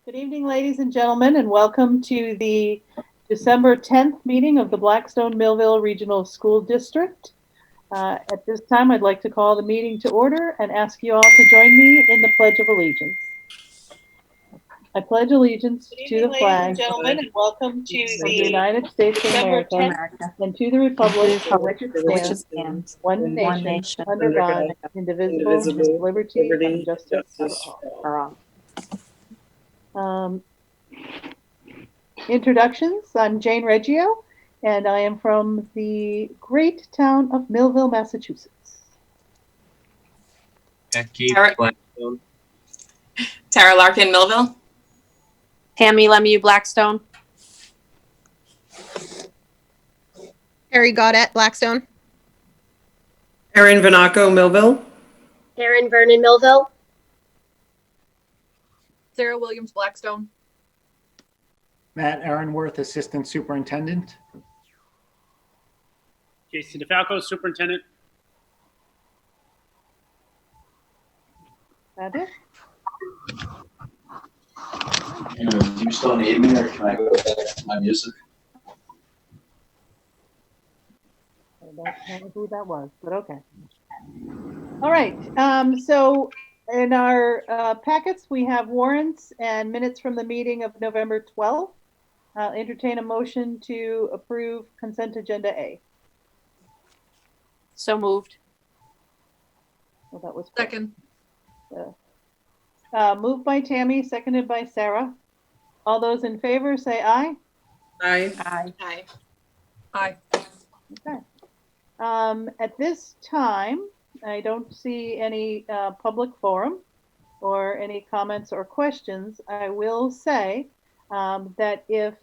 Good evening, ladies and gentlemen, and welcome to the December 10th meeting of the Blackstone Millville Regional School District. At this time, I'd like to call the meeting to order and ask you all to join me in the Pledge of Allegiance. I pledge allegiance to the flag, ladies and gentlemen, and welcome to of the United States of America and to the republic for which it stands, one nation, under God, indivisible, with liberty and justice for all. Introductions. I'm Jane Reggio, and I am from the great town of Millville, Massachusetts. Tara Larkin, Millville. Tammy Lemieux, Blackstone. Harry Gaudette, Blackstone. Erin Vanaco, Millville. Karen Vernon, Millville. Sarah Williams, Blackstone. Matt Aaronworth, Assistant Superintendent. Jason DeFalco, Superintendent. That it? Do you still need me, or can I go back to my music? I don't know who that was, but okay. All right. So in our packets, we have warrants and minutes from the meeting of November 12th. I'll entertain a motion to approve consent agenda A. So moved. Well, that was Second. Moved by Tammy, seconded by Sarah. All those in favor say aye. Aye. Aye. Aye. Aye. Okay. At this time, I don't see any public forum or any comments or questions. I will say that if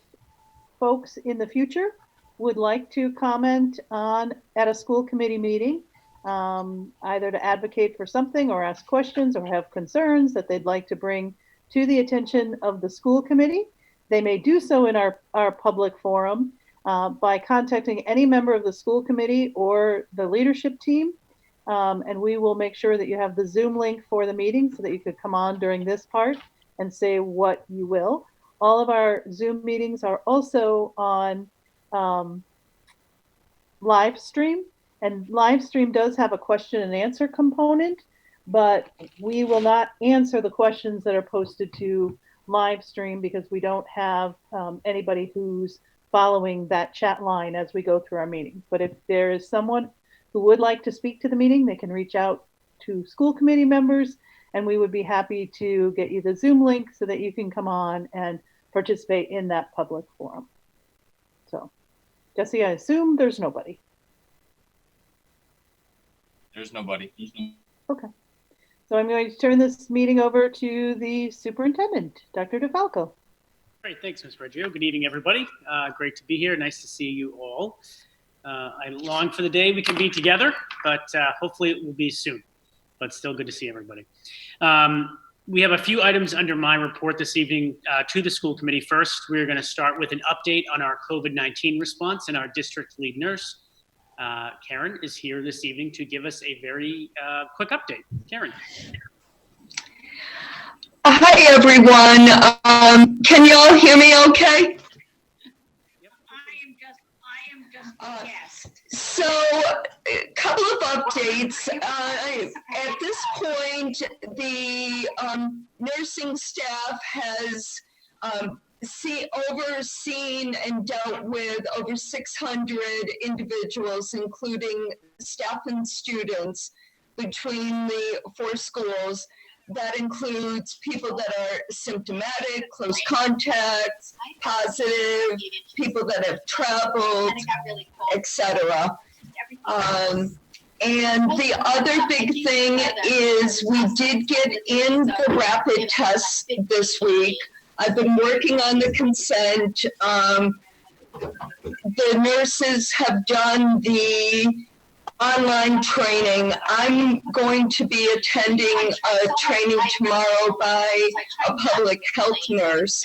folks in the future would like to comment at a school committee meeting, either to advocate for something or ask questions or have concerns that they'd like to bring to the attention of the school committee, they may do so in our public forum by contacting any member of the school committee or the leadership team. And we will make sure that you have the Zoom link for the meeting so that you could come on during this part and say what you will. All of our Zoom meetings are also on live stream, and live stream does have a question and answer component, but we will not answer the questions that are posted to live stream because we don't have anybody who's following that chat line as we go through our meetings. But if there is someone who would like to speak to the meeting, they can reach out to school committee members, and we would be happy to get you the Zoom link so that you can come on and participate in that public forum. So, Jesse, I assume there's nobody. There's nobody. Okay. So I'm going to turn this meeting over to the superintendent, Dr. DeFalco. Great, thanks, Ms. Reggio. Good evening, everybody. Great to be here. Nice to see you all. I long for the day we can be together, but hopefully it will be soon. But still good to see everybody. We have a few items under my report this evening to the school committee. First, we're going to start with an update on our COVID-19 response, and our district lead nurse, Karen, is here this evening to give us a very quick update. Karen. Hi, everyone. Can you all hear me okay? Yep. I am just a guest. So, a couple of updates. At this point, the nursing staff has overseen and dealt with over 600 individuals, including staff and students, between the 4 schools. That includes people that are symptomatic, close contacts, positive, people that have traveled, etc. And the other big thing is we did get in the rapid tests this week. I've been working on the consent. The nurses have done the online training. I'm going to be attending a training tomorrow by a public health nurse,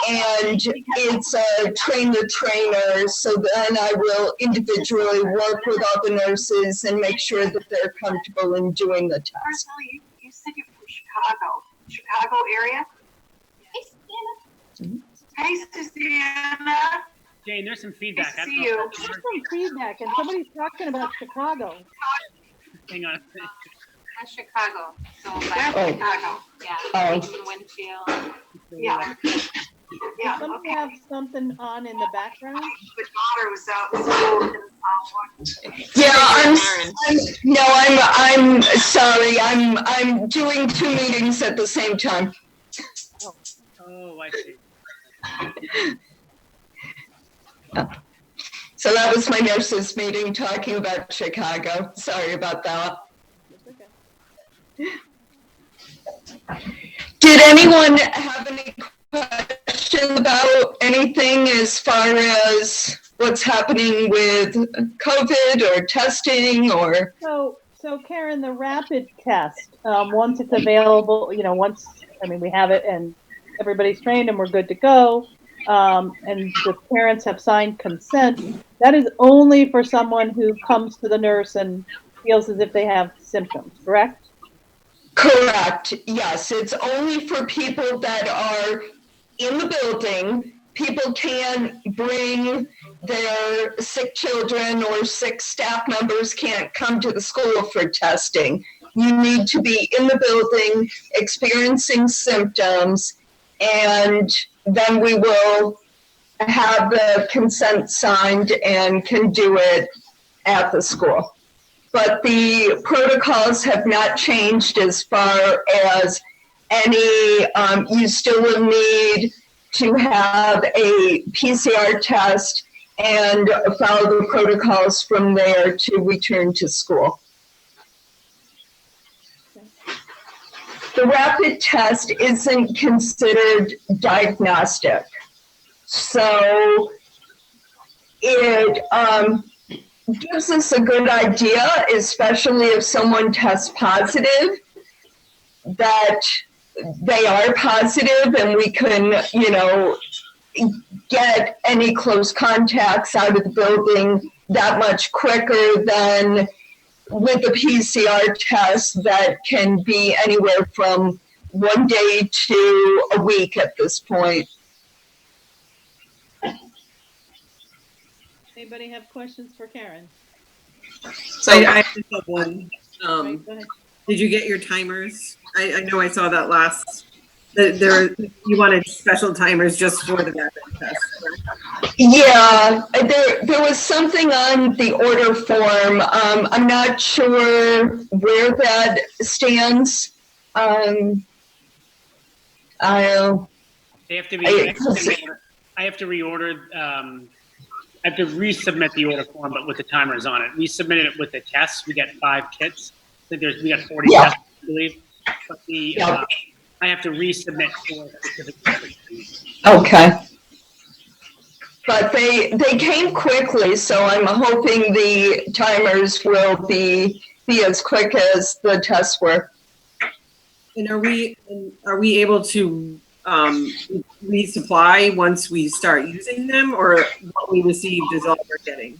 and it's a train the trainer, so then I will individually work with all the nurses and make sure that they're comfortable in doing the test. Marcel, you said you're from Chicago area? Hi, Susanna. Jane, there's some feedback. Nice to I don't see know you. if There's some feedback, and somebody's talking about Chicago. Hang on. That's Chicago. So That's Chicago. Yeah. Oh. Cleveland, Winfield. Yeah. Yeah, Somebody okay. have something on in the background? The daughter was out in school. Yeah, I'm sorry. I'm doing 2 meetings at the same time. Oh, I see. So that was my nurses meeting talking about Chicago. Sorry about that. It's okay. Did anyone have any questions about anything as far as what's happening with COVID or testing or? So Karen, the rapid test, once it's available, we have it and everybody's trained and we're good to go, and the parents have signed consent, that is only for someone who comes to the nurse and feels as if they have symptoms, correct? Correct, yes. It's only for people that are in the building. People can bring their sick children or sick staff members can't come to the school for testing. You need to be in the building experiencing symptoms, and then we will have the consent signed and can do it at the school. But the protocols have not changed as far as any, you still will need to have a PCR test and follow the protocols from there to return to school. The rapid test isn't considered diagnostic. So it gives us a good idea, especially if someone tests positive, that they are positive and we can, get any close contacts out of the building that much quicker than with a PCR test that can be anywhere from 1 day to a week at this point. Anybody have questions for Karen? So I just have one. Right, go ahead. Did you get your timers? I know I saw that last. You wanted special timers just for the rapid test. Right? Yeah, there was something on the order form. I'm not sure where that stands. They have to be. I have to reorder. I have to resubmit the order form, but with the timers on it. We submitted it with the tests. We got 5 kits. I think we got 40 tests, I believe. But I have to resubmit 4 specific. Okay. But they came quickly, so I'm hoping the timers will be as quick as the tests were. And are we able to resupply once we start using them, or what we received is all we're getting?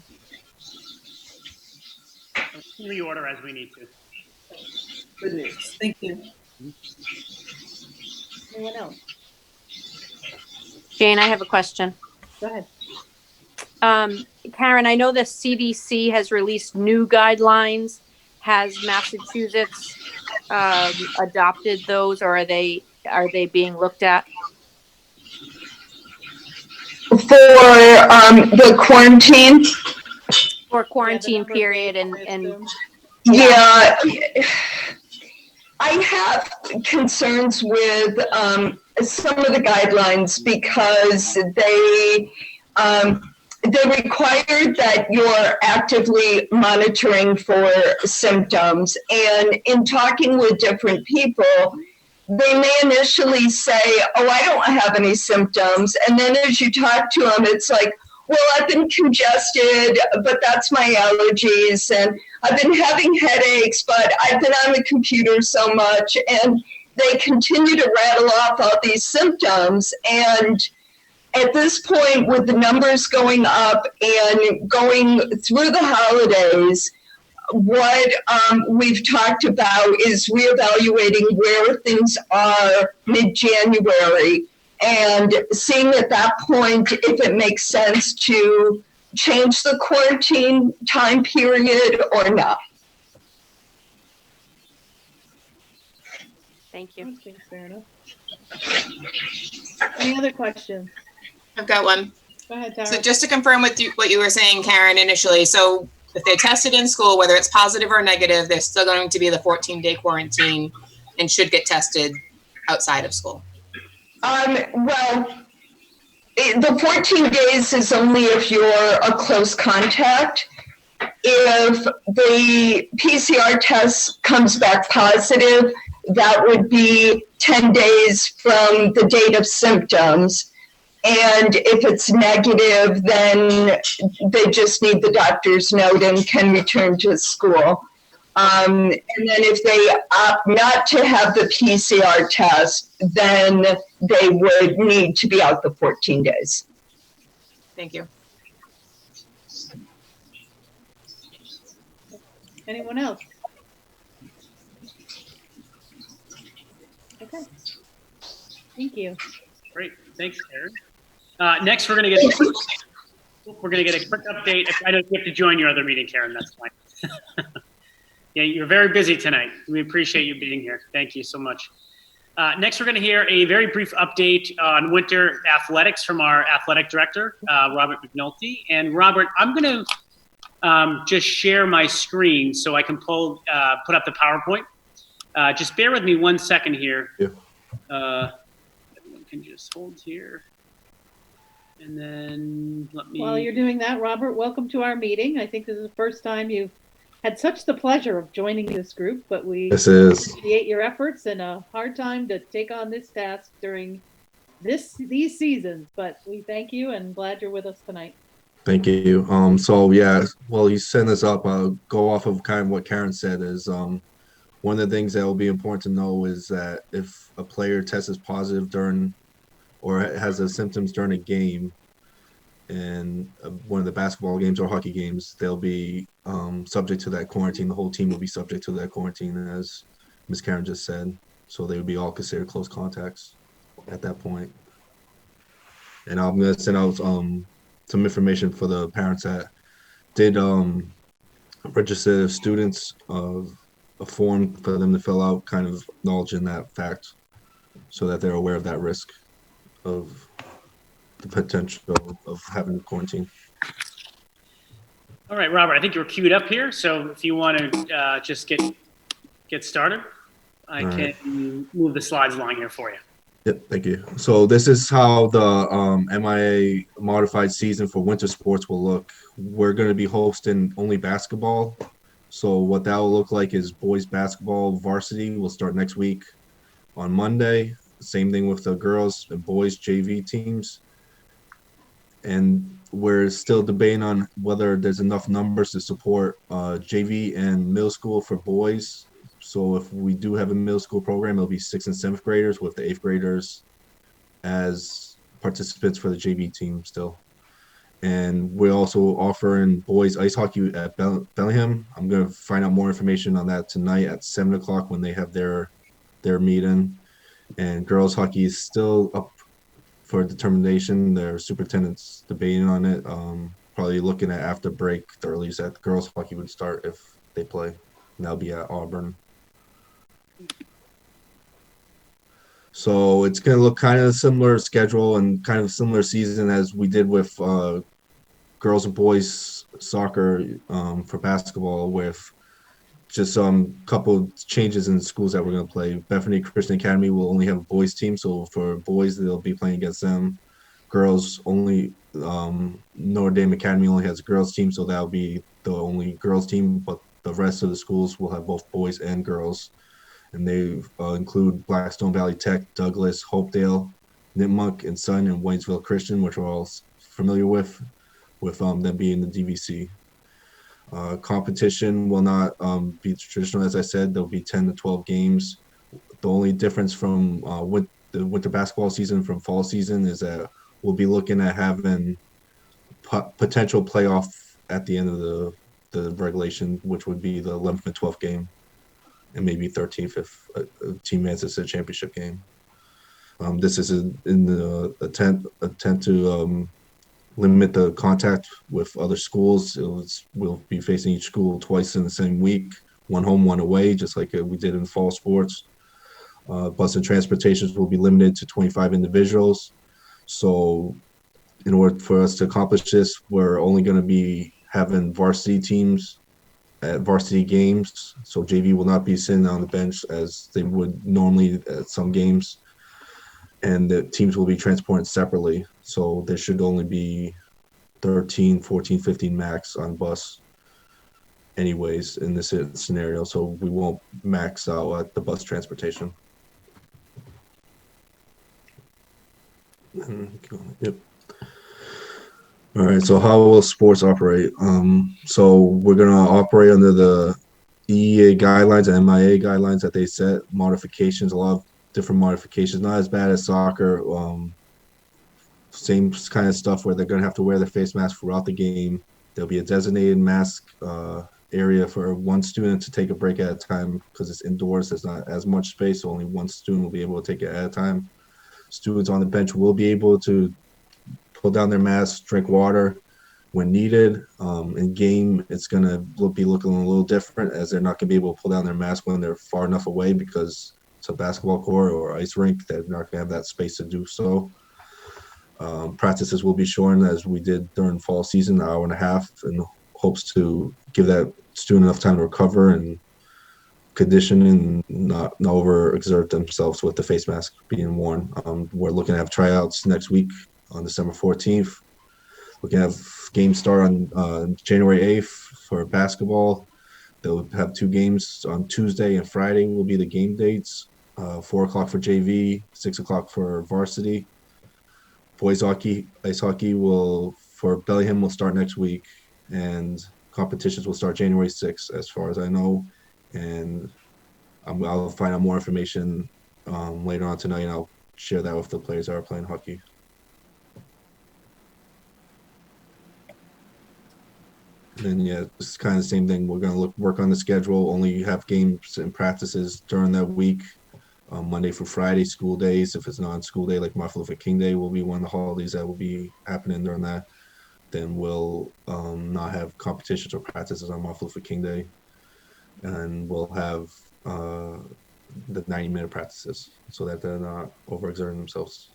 Reorder as we need to. Good news. Thank you. Anyone else? Jane, I have a question. Go ahead. Karen, I know the CDC has released new guidelines. Has Massachusetts adopted those, or are they being looked at? For the quarantine? For quarantine period and Yeah, I have concerns with some of the guidelines because they require that you're actively monitoring for symptoms. And in talking with different people, they may initially say, oh, I don't have any symptoms. And then as you talk to them, it's like, well, I've been congested, but that's my allergies. And I've been having headaches, but I've been on the computer so much. And they continue to rattle off all these symptoms. And at this point, with the numbers going up and going through the holidays, what we've talked about is reevaluating where things are mid-January and seeing at that point if it makes sense to change the quarantine time period or not. Thank you. Okay, fair enough. Any other questions? I've got one. Go ahead, Tara. So just to confirm with you, what you were saying, Karen, initially, so if they're tested in school, whether it's positive or negative, they're still going to be the 14-day quarantine and should get tested outside of school. Well, the 14 days is only if you're a close contact. If the PCR test comes back positive, that would be 10 days from the date of symptoms. And if it's negative, then they just need the doctor's note and can return to school. And then if they opt not to have the PCR test, then they would need to be out the 14 days. Thank you. Anyone else? Okay. Thank you. Great, thanks, Karen. Next, we're gonna get a quick update. I know you have to join your other meeting, Karen. That's fine. Yeah, you're very busy tonight. We appreciate you being here. Thank you so much. Next, we're going to hear a very brief update on winter athletics from our athletic director, Robert McNulty. And Robert, I'm going to just share my screen so I can put up the PowerPoint. Just bear with me 1 second here. Yeah. Everyone can just hold here. And then let me... While you're doing that, Robert, welcome to our meeting. I think this is the first time you've had such the pleasure of joining this group, but we appreciate your efforts and a hard time to take on this task during these seasons. But we thank you and glad you're with us tonight. Thank you. So yeah, well, you send this up. I'll go off of kind of what Karen said is one of the things that will be important to know is that if a player tests positive during or has the symptoms during a game in one of the basketball games or hockey games, they'll be subject to that quarantine. The whole team will be subject to that quarantine, as Ms. Karen just said. So they would be all considered close contacts at that point. And I'm going to send out some information for the parents that did register students, a form for them to fill out, kind of acknowledging that fact so that they're aware of that risk of the potential of having quarantine. All right, Robert, I think you're queued up here. So if you want to just get started, I can move the slides along here for you. Yep, thank you. So this is how the MIA modified season for winter sports will look. We're going to be hosting only basketball. So what that will look like is boys basketball varsity will start next week on Monday. Same thing with the girls and boys JV teams. And we're still debating on whether there's enough numbers to support JV and middle school for boys. So if we do have a middle school program, it'll be 6th and 7th graders with the 8th graders as participants for the JV team still. And we're also offering boys ice hockey at Bellingham. I'm going to find out more information on that tonight at 7 o'clock when they have their meeting. And girls hockey is still up for determination. Their superintendent's debating on it. Probably looking at after break, the earliest that girls hockey would start if they play. And that'll be at Auburn. So it's going to look kind of a similar schedule and kind of similar season as we did with girls and boys soccer for basketball, with just couple changes in the schools that we're going to play. Bethany Christian Academy will only have a boys team, so for boys they'll be playing against them. Girls only, Notre Dame Academy only has a girls team, so that'll be the only girls team, but the rest of the schools will have both boys and girls. And they include Blackstone Valley Tech, Douglas, Hopedale, Nipmuc, and Sun, and Waynesville Christian, which we're all familiar with them being the DVC. Competition will not be traditional, as I said. There'll be 10 to 12 games. The only difference from the winter basketball season from fall season is that we'll be looking at having potential playoff at the end of the regulation, which would be the 11th and 12th game, and maybe 13th if a team advances to the championship game. This is in the attempt to limit the contact with other schools. We'll be facing each school twice in the same week, one home, one away, just like we did in fall sports. Bus and transportations will be limited to 25 individuals. So in order for us to accomplish this, we're only going to be having varsity teams at varsity games. So JV will not be sitting on the bench as they would normally at some games. And the teams will be transported separately. So there should only be 13, 14, 15 max on bus anyways in this scenario. So we won't max out at the bus transportation. Yep. All right, so how will sports operate? So we're going to operate under the EEA guidelines and MIA guidelines that they set, modifications, a lot of different modifications, not as bad as soccer. Same kind of stuff where they're going to have to wear their face mask throughout the game. There'll be a designated mask area for one student to take a break at a time because it's indoors. There's not as much space, so only one student will be able to take it at a time. Students on the bench will be able to pull down their masks, drink water when needed. In game, it's going to be looking a little different as they're not going to be able to pull down their mask when they're far enough away because it's a basketball court or ice rink. They're not going to have that space to do so. Practices will be shortened as we did during fall season, an hour and a half, in hopes to give that student enough time to recover and condition and not overexert themselves with the face mask being worn. We're looking to have tryouts next week on December 14th. We're going to have games start on January 8th for basketball. They'll have 2 games on Tuesday and Friday will be the game dates. 4 o'clock for JV, 6 o'clock for varsity. Boys hockey, ice hockey for Bellingham will start next week, and competitions will start January 6th, as far as I know. And I'll find out more information later on tonight, and I'll share that with the players that are playing hockey. And yeah, it's kind of the same thing. We're going to work on the schedule, only have games and practices during that week. Monday through Friday, school days. If it's not on school day, like Martin Luther King Day will be one of the holidays that will be happening during that. Then we'll not have competitions or practices on Martin Luther King Day. And we'll have the 90-minute practices so that they're not overexerting themselves.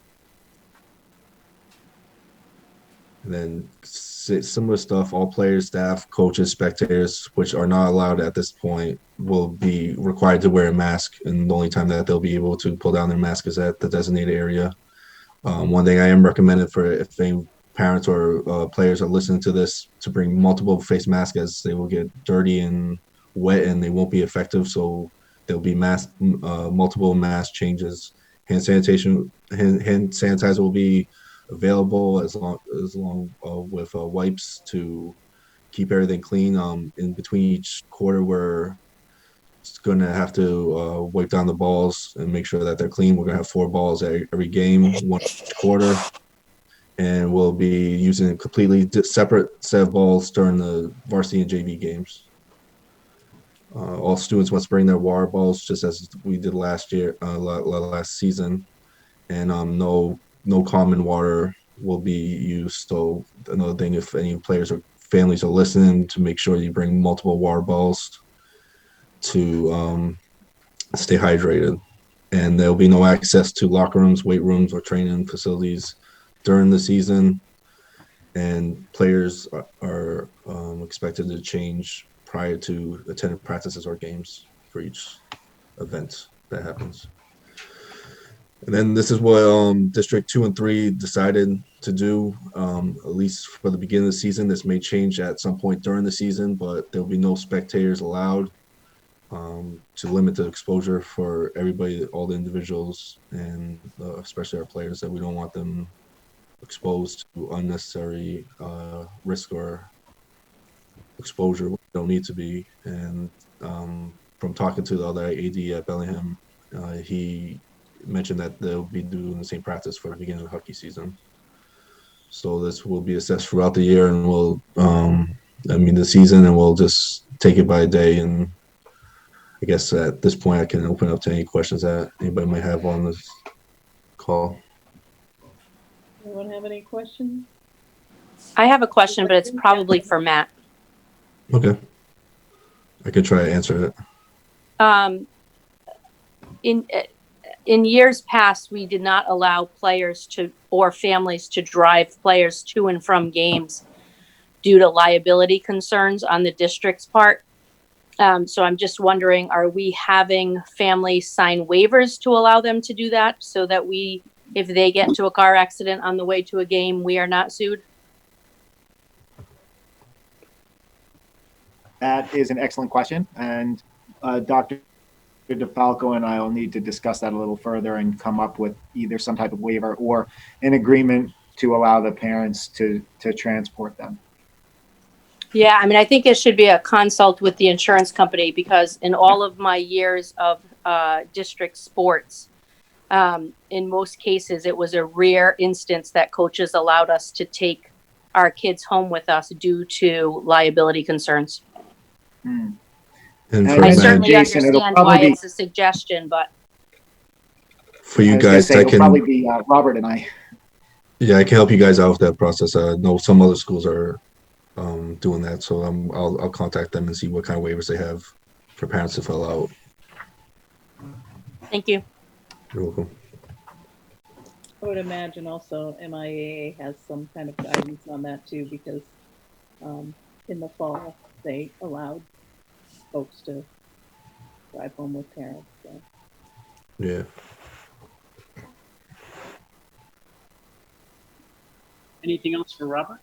And then similar stuff, all players, staff, coaches, spectators, which are not allowed at this point, will be required to wear a mask. And the only time that they'll be able to pull down their mask is at the designated area. One thing I am recommending for if any parents or players are listening to this, to bring multiple face masks, as they will get dirty and wet and they won't be effective. So there'll be multiple mask changes. Hand sanitizer will be available as long with wipes to keep everything clean. In between each quarter, we're going to have to wipe down the balls and make sure that they're clean. We're going to have 4 balls every game, 1 each quarter, and we'll be using a completely separate set of balls during the varsity and JV games. All students must bring their water balls, just as we did last season, and no common water will be used. So another thing, if any players or families are listening, to make sure you bring multiple water balls to stay hydrated. And there'll be no access to locker rooms, weight rooms, or training facilities during the season. And players are expected to change prior to attending practices or games for each event that happens. And then this is what District 2 and 3 decided to do, at least for the beginning of the season. This may change at some point during the season, but there will be no spectators allowed, to limit the exposure for everybody, all the individuals, and especially our players, that we don't want them exposed to unnecessary risk or exposure. We don't need to be. And from talking to the other AD at Bellingham, he mentioned that they'll be doing the same practice for the beginning of the hockey season. So this will be assessed throughout the year, and we'll, the season, and we'll just take it by day. And I guess at this point, I can open up to any questions that anybody might have on this call. Anyone have any questions? I have a question, but it's probably for Matt. Okay. I can try to answer it. In years past, we did not allow players to or families to drive players to and from games due to liability concerns on the district's part. So I'm just wondering, are we having families sign waivers to allow them to do that so that if they get into a car accident on the way to a game, we are not sued? That is an excellent question, and Dr. DeFalco and I will need to discuss that a little further and come up with either some type of waiver or an agreement to allow the parents to transport them. Yeah, I mean, I think it should be a consult with the insurance company, because in all of my years of district sports, in most cases, it was a rare instance that coaches allowed us to take our kids home with us due to liability concerns. And I for I Matt, certainly Jason, it'll understand probably why be- it's a suggestion, but for you I was gonna guys, say, I it'll can probably be Robert and I. yeah, I can help you guys out with that process. I know some other schools are doing that, so I'll contact them and see what kind of waivers they have for parents to fill out. thank you. You're welcome. I would imagine also MIAA has some kind of guidance on that too, because in the fall they allowed folks to drive home with parents. So. Yeah. Anything else for Robert?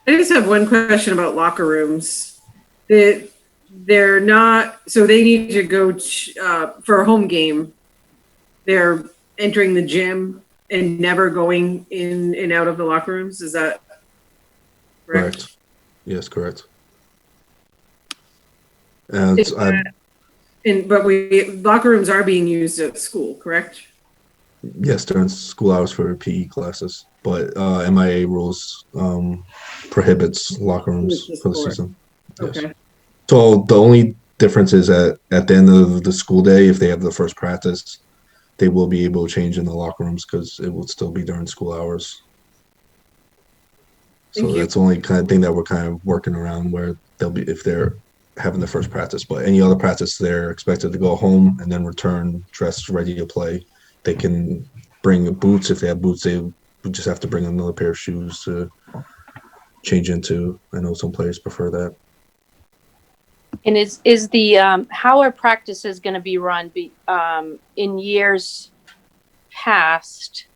I just have one question about locker rooms. They're not, so they need to go for a home game. They're entering the gym and never going in and out of the locker rooms. Is that correct? Correct. Yes, correct. And But locker rooms are being used at school, correct? yes, during school hours for PE classes, but MIA rules prohibits locker rooms for the season. Yes. Okay. So the only difference is at the end of the school day, if they have the first practice, they will be able to change in the locker rooms because it will still be during school hours. So that's the only kind of thing that we're kind of working around, where they'll be, if they're having the first practice, but any other practice, they're expected to go home and then return dressed, ready to play. They can bring boots. If they have boots, they would just have to bring another pair of shoes to change into. I know some players prefer that. And is the how are practices going to be run? In years past,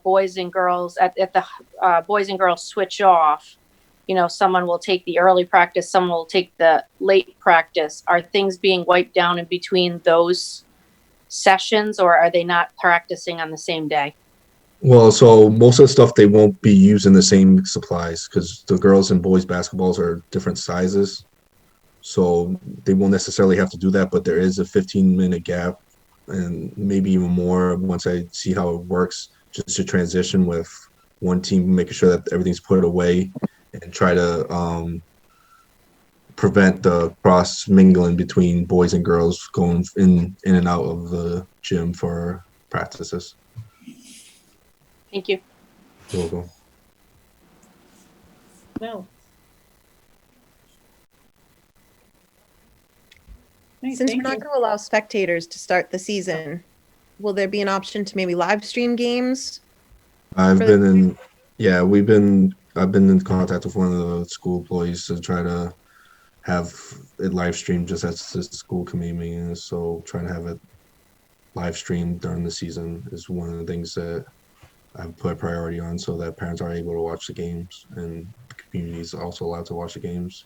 boys and girls at the boys and girls switch off. You know, someone will take the early practice, someone will take the late practice. Are things being wiped down in between those sessions, or are they not practicing on the same day? Well, so most of the stuff, they won't be using the same supplies because the girls and boys basketballs are different sizes. So they won't necessarily have to do that, but there is a 15-minute gap and maybe even more once I see how it works, just to transition with one team, making sure that everything's put away and try to prevent the cross mingling between boys and girls going in and out of the gym for practices. Thank you. You're welcome. No. Since we're not going to allow spectators to start the season, will there be an option to maybe live stream games? I've been in contact with one of the school employees to try to have it live streamed just as the school committee meeting is. So trying to have it live streamed during the season is one of the things that I've put a priority on, so that parents are able to watch the games and the community is also allowed to watch the games.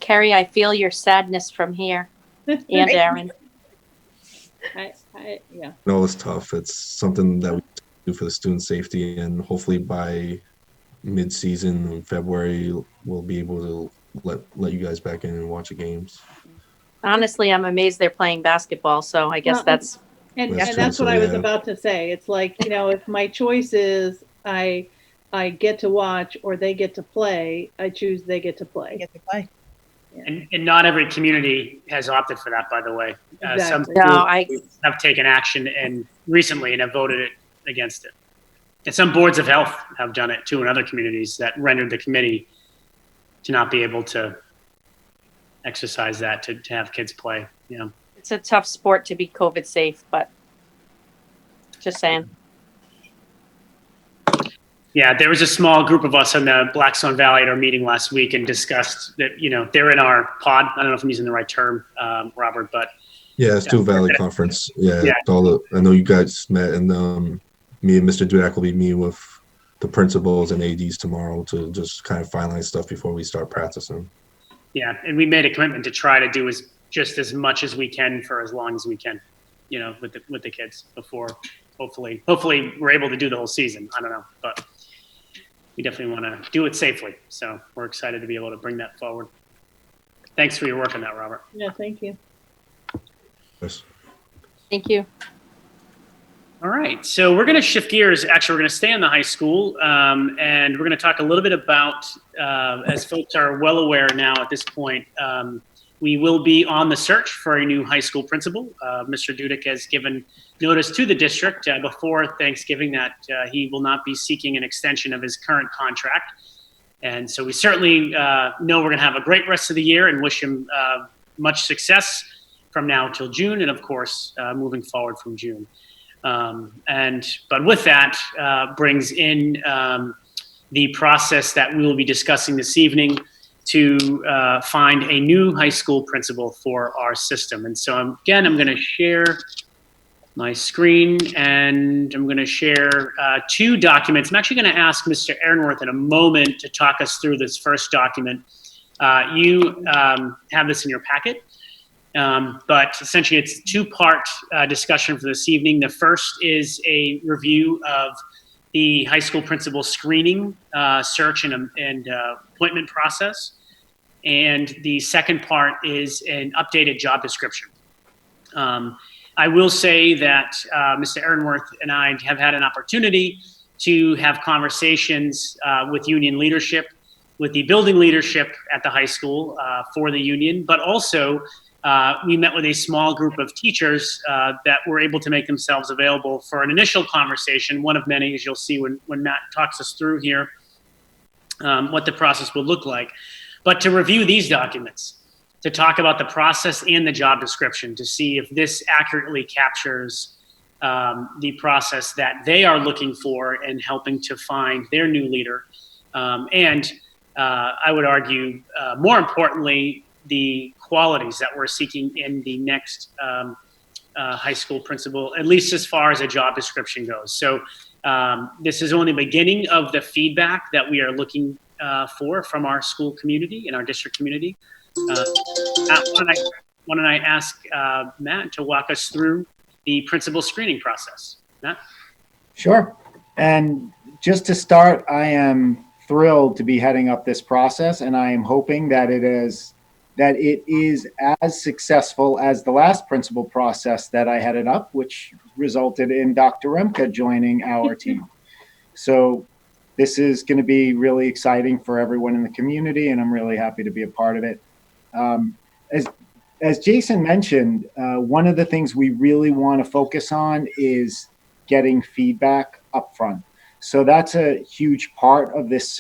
Carrie, I feel your sadness from here, and Aaron. Yeah. No, it's tough. It's something that we do for the student safety, and hopefully by mid-season in February, we'll be able to let you guys back in and watch the games. Honestly, I'm amazed they're playing basketball, so I guess that's... And that's what I was about to say. It's like, you know, if my choice is I get to watch or they get to play, I choose they get to play. Get to play. And not every community has opted for that, by the way. Some Exactly. No, schools have taken action and recently and have voted it against it. And some boards of health have done it too in other communities that rendered the committee to not be able to exercise that to have kids play. Yeah. it's a tough sport to be COVID safe, but just saying. Yeah, there was a small group of us in the Blackstone Valley at our meeting last week and discussed that, they're in our pod. I don't know if I'm using the right term, Robert, but Yeah, it's Two Valley Conference. Yeah, Yeah. I know you guys met, and me and Mr. Dudek will be meeting with the principals and ADs tomorrow to just kind of finalize stuff before we start practicing. yeah, and we made a commitment to try to do just as much as we can for as long as we can, with the kids before hopefully we're able to do the whole season. I don't know, but we definitely want to do it safely. So we're excited to be able to bring that forward. Thanks for your work on that, Robert. Yeah, thank you. Yes. Thank you. All right, so we're going to shift gears. Actually, we're going to stay in the high school, and we're going to talk a little bit about, as folks are well aware now at this point, we will be on the search for a new high school principal. Mr. Dudek has given notice to the district before Thanksgiving that he will not be seeking an extension of his current contract. And so we certainly know we're going to have a great rest of the year and wish him much success from now till June, and of course, moving forward from June. But with that brings in the process that we will be discussing this evening to find a new high school principal for our system. And so I'm going to share my screen and I'm going to share two documents. I'm actually going to ask Mr. Aaronworth in a moment to talk us through this first document. You have this in your packet. But essentially it's a two-part discussion for this evening. The first is a review of the high school principal screening, search and appointment process. And the second part is an updated job description. I will say that Mr. Aaronworth and I have had an opportunity to have conversations with union leadership, with the building leadership at the high school for the union, but also we met with a small group of teachers that were able to make themselves available for an initial conversation, one of many, as you'll see when Matt talks us through here, what the process will look like. But to review these documents, to talk about the process and the job description, to see if this accurately captures the process that they are looking for in helping to find their new leader. And I would argue, more importantly, the qualities that we're seeking in the next high school principal, at least as far as a job description goes. So this is only the beginning of the feedback that we are looking for from our school community and our district community. Why don't I ask Matt to walk us through the principal screening process? Matt? Sure. And just to start, I am thrilled to be heading up this process, and I am hoping that it is as successful as the last principal process that I headed up, which resulted in Dr. Remke joining our team. So this is going to be really exciting for everyone in the community, and I'm really happy to be a part of it. As Jason mentioned, one of the things we really want to focus on is getting feedback up front. So that's a huge part of this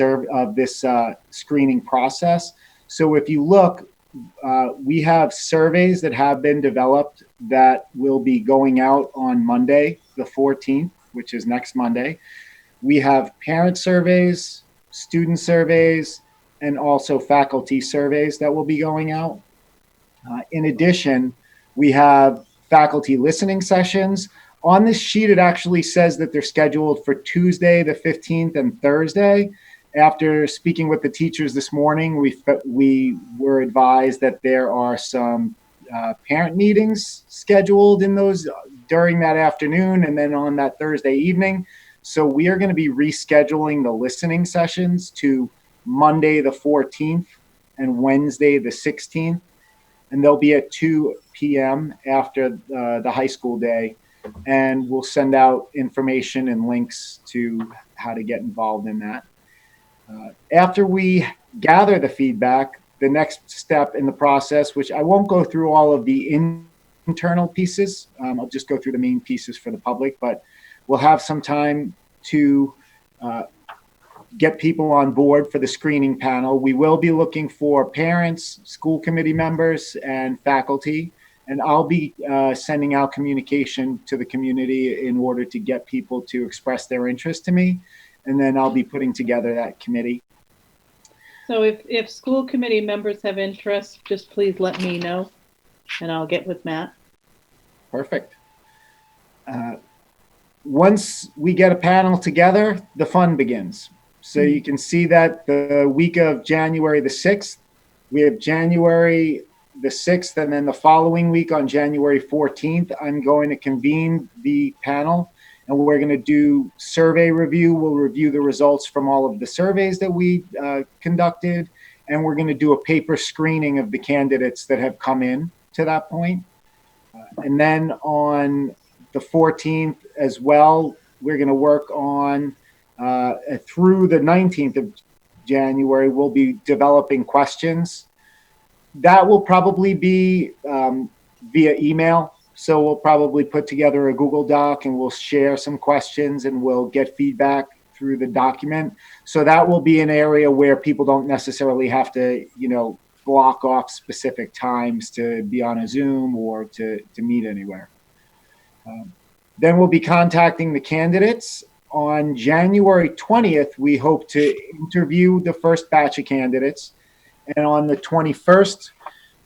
screening process. So if you look, we have surveys that have been developed that will be going out on Monday, the 14th, which is next Monday. We have parent surveys, student surveys, and also faculty surveys that will be going out. In addition, we have faculty listening sessions. On this sheet, it actually says that they're scheduled for Tuesday, the 15th, and Thursday. After speaking with the teachers this morning, we were advised that there are some parent meetings scheduled in those during that afternoon and then on that Thursday evening. So we are going to be rescheduling the listening sessions to Monday the 14th and Wednesday the 16th. And they'll be at 2 p.m. after the high school day. And we'll send out information and links to how to get involved in that. After we gather the feedback, the next step in the process, which I won't go through all of the internal pieces. I'll just go through the main pieces for the public, but we'll have some time to get people on board for the screening panel. We will be looking for parents, school committee members, and faculty. And I'll be sending out communication to the community in order to get people to express their interest to me. And then I'll be putting together that committee. So if school committee members have interest, just please let me know and I'll get with Matt. Perfect. Once we get a panel together, the fun begins. So you can see that the week of January the 6th, we have January the 6th, and then the following week on January 14th, I'm going to convene the panel, and we're going to do survey review. We'll review the results from all of the surveys that we conducted, and we're going to do a paper screening of the candidates that have come in to that point. And then on the 14th as well, we're going to work on through the 19th of January, we'll be developing questions. That will probably be via email. So we'll probably put together a Google Doc and we'll share some questions and we'll get feedback through the document. So that will be an area where people don't necessarily have to, block off specific times to be on a Zoom or to meet anywhere. Then we'll be contacting the candidates. On January 20th, we hope to interview the first batch of candidates. And on the 21st,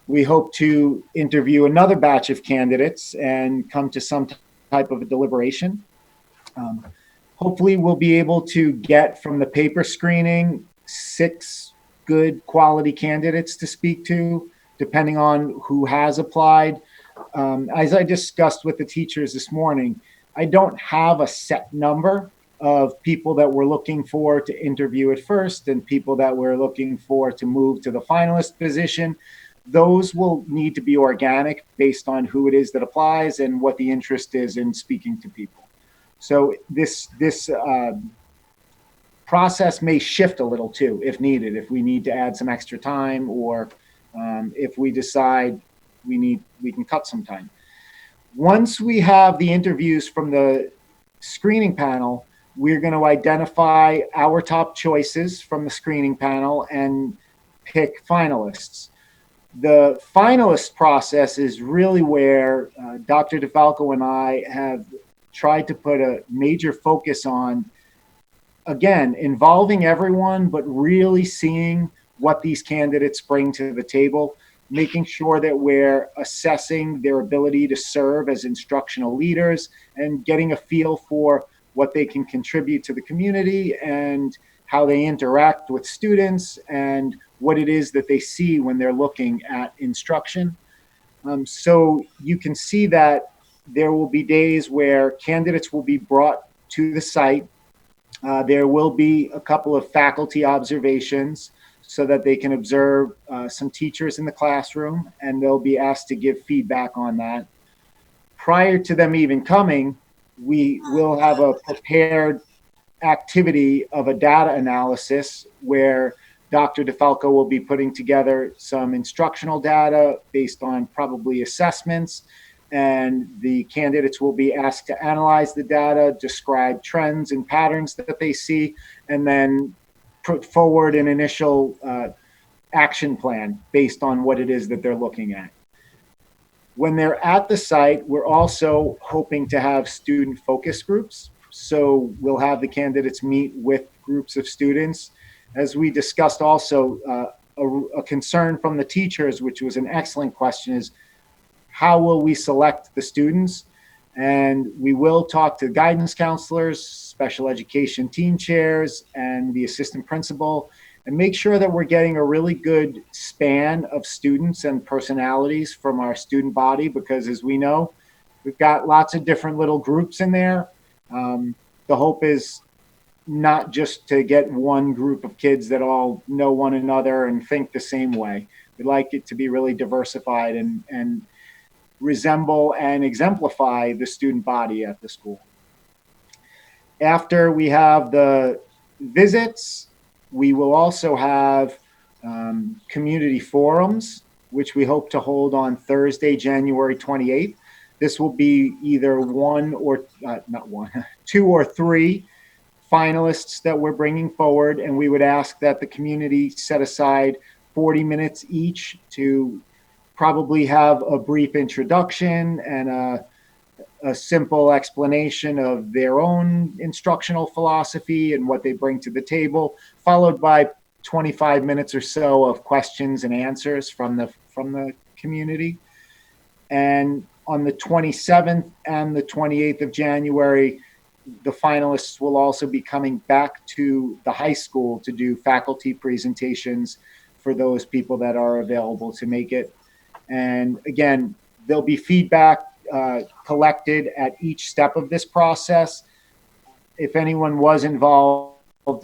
we hope to interview another batch of candidates and come to some type of a deliberation. Hopefully, we'll be able to get from the paper screening 6 good quality candidates to speak to, depending on who has applied. As I discussed with the teachers this morning, I don't have a set number of people that we're looking for to interview at first and people that we're looking for to move to the finalist position. Those will need to be organic based on who it is that applies and what the interest is in speaking to people. So this process may shift a little too, if needed, if we need to add some extra time or if we decide we can cut some time. Once we have the interviews from the screening panel, we're going to identify our top choices from the screening panel and pick finalists. The finalist process is really where Dr. DeFalco and I have tried to put a major focus on, again, involving everyone, but really seeing what these candidates bring to the table, making sure that we're assessing their ability to serve as instructional leaders and getting a feel for what they can contribute to the community and how they interact with students and what it is that they see when they're looking at instruction. So you can see that there will be days where candidates will be brought to the site. There will be a couple of faculty observations so that they can observe some teachers in the classroom, and they'll be asked to give feedback on that. Prior to them even coming, we will have a prepared activity of a data analysis where Dr. DeFalco will be putting together some instructional data based on probably assessments, and the candidates will be asked to analyze the data, describe trends and patterns that they see, and then put forward an initial action plan based on what it is that they're looking at. When they're at the site, we're also hoping to have student focus groups. So we'll have the candidates meet with groups of students. As we discussed also, a concern from the teachers, which was an excellent question, is how will we select the students? And we will talk to guidance counselors, special education team chairs, and the assistant principal, and make sure that we're getting a really good span of students and personalities from our student body, because as we know, we've got lots of different little groups in there. The hope is not just to get one group of kids that all know one another and think the same way. We'd like it to be really diversified and resemble and exemplify the student body at the school. After we have the visits, we will also have community forums, which we hope to hold on Thursday, January 28th. This will be either two or three finalists that we're bringing forward, and we would ask that the community set aside 40 minutes each to probably have a brief introduction and a simple explanation of their own instructional philosophy and what they bring to the table, followed by 25 minutes or so of questions and answers from the community. And on the 27th and the 28th of January, the finalists will also be coming back to the high school to do faculty presentations for those people that are available to make it. And again, there'll be feedback collected at each step of this process. If anyone was involved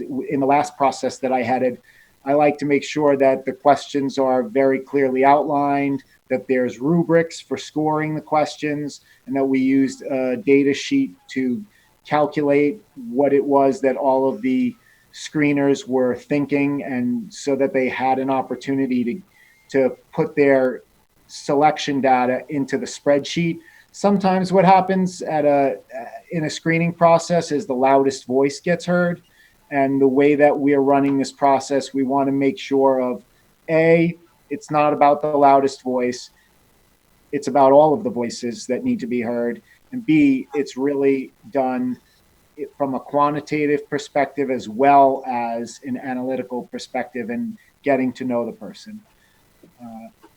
in the last process that I headed, I like to make sure that the questions are very clearly outlined, that there's rubrics for scoring the questions, and that we used a data sheet to calculate what it was that all of the screeners were thinking, and so that they had an opportunity to put their selection data into the spreadsheet. Sometimes what happens in a screening process is the loudest voice gets heard. And the way that we are running this process, we want to make sure of A, it's not about the loudest voice. It's about all of the voices that need to be heard. And B, it's really done from a quantitative perspective as well as an analytical perspective and getting to know the person.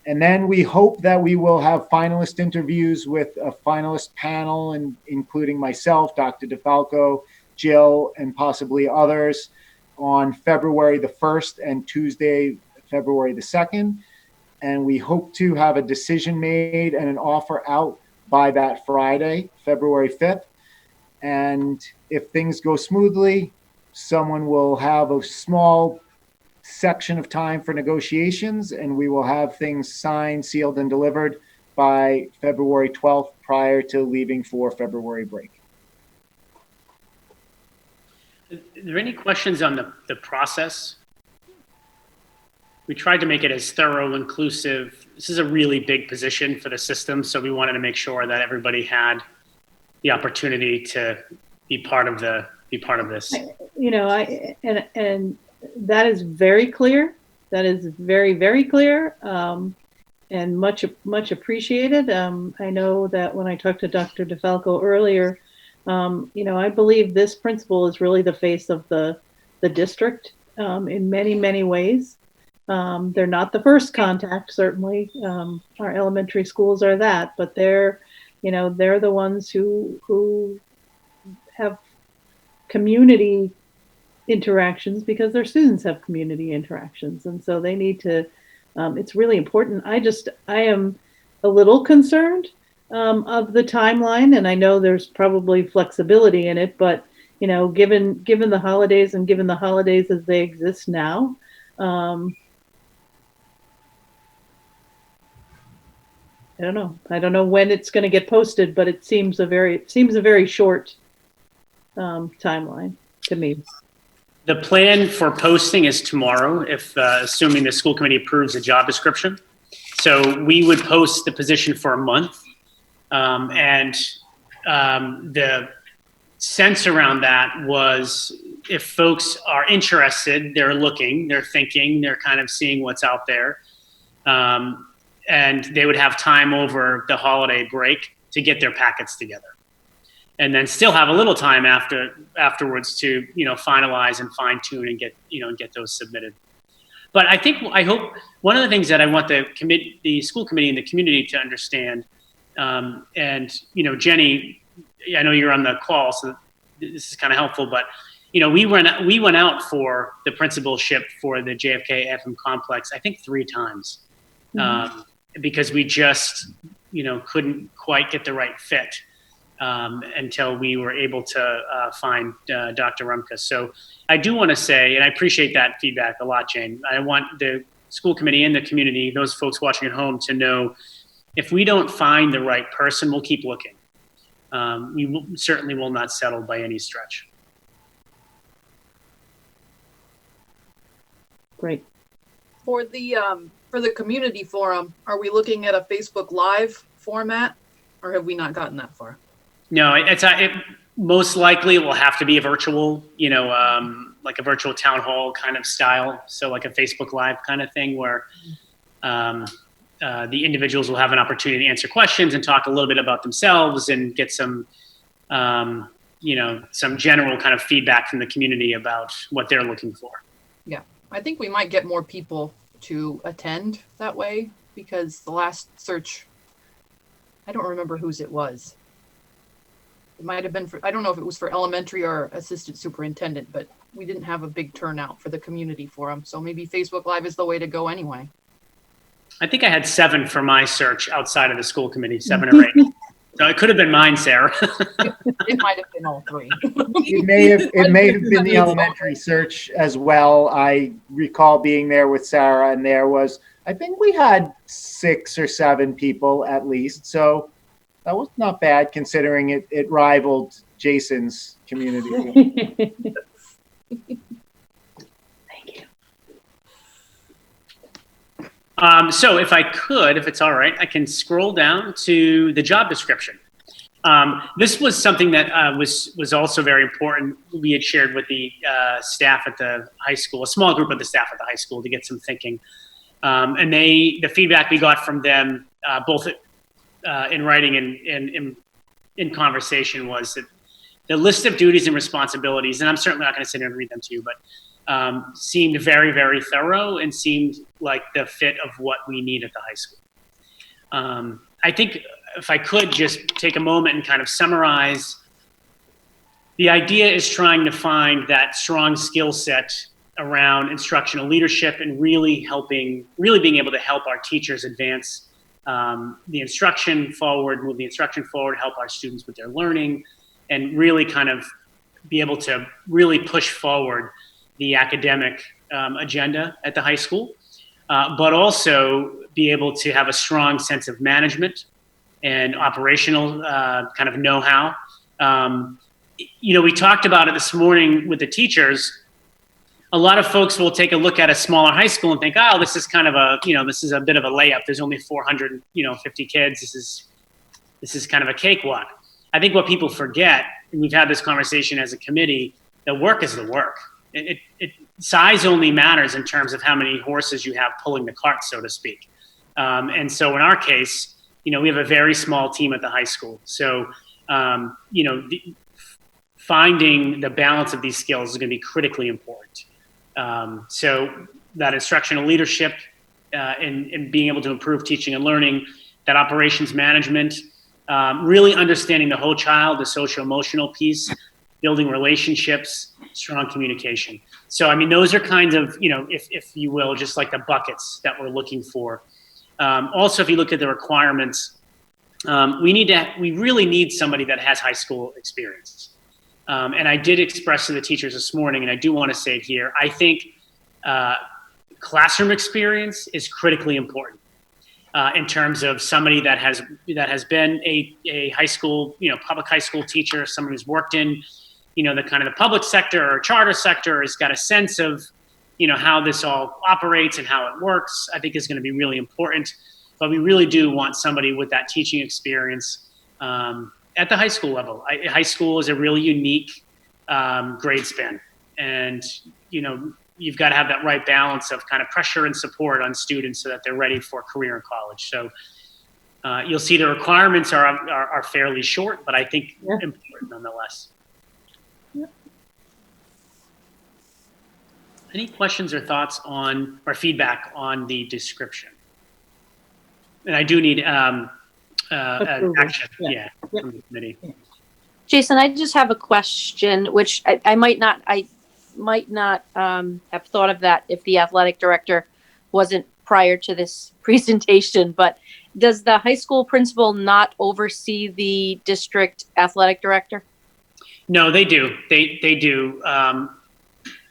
And then we hope that we will have finalist interviews with a finalist panel, and including myself, Dr. DeFalco, Jill, and possibly others on February the 1st and Tuesday, February the 2nd. And we hope to have a decision made and an offer out by that Friday, February 5th. And if things go smoothly, someone will have a small section of time for negotiations, and we will have things signed, sealed, and delivered by February 12th prior to leaving for February break. Are there any questions on the process? We tried to make it as thorough, inclusive. This is a really big position for the system, so we wanted to make sure that everybody had the opportunity to be part of this. You know, and that is very clear. That is very, very clear, and much appreciated. I know that when I talked to Dr. DeFalco earlier, you know, I believe this principal is really the face of the district in many, many ways. They're not the first contact, certainly. Our elementary schools are that, but they're the ones who have community interactions because their students have community interactions, and so they need to. It's really important. I am a little concerned of the timeline, and I know there's probably flexibility in it, but you know, given the holidays and given the holidays as they exist now, I don't know when it's going to get posted, but it seems a very short timeline to me. The plan for posting is tomorrow, if assuming the school committee approves the job description. So we would post the position for a month, and the sense around that was if folks are interested, they're looking, they're thinking, they're kind of seeing what's out there. And they would have time over the holiday break to get their packets together, and then still have a little time afterwards to, you know, finalize and fine tune and get those submitted. But I hope one of the things that I want the school committee and the community to understand, and you know, Jenny, I know you're on the call, so this is kind of helpful, but you know, we went out for the principalship for the JFK FM complex, I think 3 times. Because we just, you know, couldn't quite get the right fit until we were able to find Dr. Rumka. So I do want to say, and I appreciate that feedback a lot, Jane. I want the school committee and the community, those folks watching at home, to know if we don't find the right person, we'll keep looking. We certainly will not settle by any stretch. Great. For the community forum, are we looking at a Facebook Live format, or have we not gotten that far? No, it most likely will have to be a virtual, like a virtual town hall kind of style. So like a Facebook Live kind of thing where the individuals will have an opportunity to answer questions and talk a little bit about themselves and get some, some general kind of feedback from the community about what they're looking for. Yeah, I think we might get more people to attend that way, because the last search, I don't remember whose it was. It might have been for, I don't know if it was for elementary or assistant superintendent, but we didn't have a big turnout for the community forum. So maybe Facebook Live is the way to go anyway. I think I had 7 for my search outside of the school committee, 7 or 8. So it could have been mine, Sarah. It might have been all 3. It may have been the elementary search as well. I recall being there with Sarah, and there was, I think we had 6 or 7 people at least. So that was not bad considering it rivaled Jason's community. So if I could, if it's all right, I can scroll down to the job description. This was something that was also very important. We had shared with the staff at the high school, a small group of the staff at the high school, to get some thinking. And the feedback we got from them, both in writing and in conversation, was that the list of duties and responsibilities, and I'm certainly not going to sit here and read them to you, but seemed very, very thorough and seemed like the fit of what we need at the high school. I think if I could just take a moment and kind of summarize, the idea is trying to find that strong skill set around instructional leadership and really being able to help our teachers advance the instruction forward, move the instruction forward, help our students with their learning, and really kind of be able to really push forward the academic agenda at the high school, but also be able to have a strong sense of management and operational kind of know-how. We talked about it this morning with the teachers. A lot of folks will take a look at a smaller high school and think, oh, this is kind of this is a bit of a layup. There's only 450 kids. This is kind of a cakewalk. I think what people forget, and we've had this conversation as a committee, the work is the work. Size only matters in terms of how many horses you have pulling the cart, so to speak. And so in our case, we have a very small team at the high school. So, finding the balance of these skills is going to be critically important. So that instructional leadership and being able to improve teaching and learning, that operations management, really understanding the whole child, the social-emotional piece, building relationships, strong communication. So, I mean, those are kind of, if you will, just like the buckets that we're looking for. Also, if you look at the requirements, we really need somebody that has high school experience. And I did express to the teachers this morning, and I do want to say it here, I think classroom experience is critically important in terms of somebody that has been a high school, public high school teacher, someone who's worked in the kind of the public sector or charter sector, has got a sense of, how this all operates and how it works, I think is going to be really important. But we really do want somebody with that teaching experience at the high school level. High school is a really unique grade span. And, you've got to have that right balance of kind of pressure and support on students so that they're ready for a career in college. So you'll see the requirements are fairly short, but I think important nonetheless. Any questions or thoughts on or feedback on the description? And I do need action, from the committee. Jason, I just have a question, which I might not have thought of that if the athletic director wasn't prior to this presentation, but does the high school principal not oversee the district athletic director? No, they do. They do.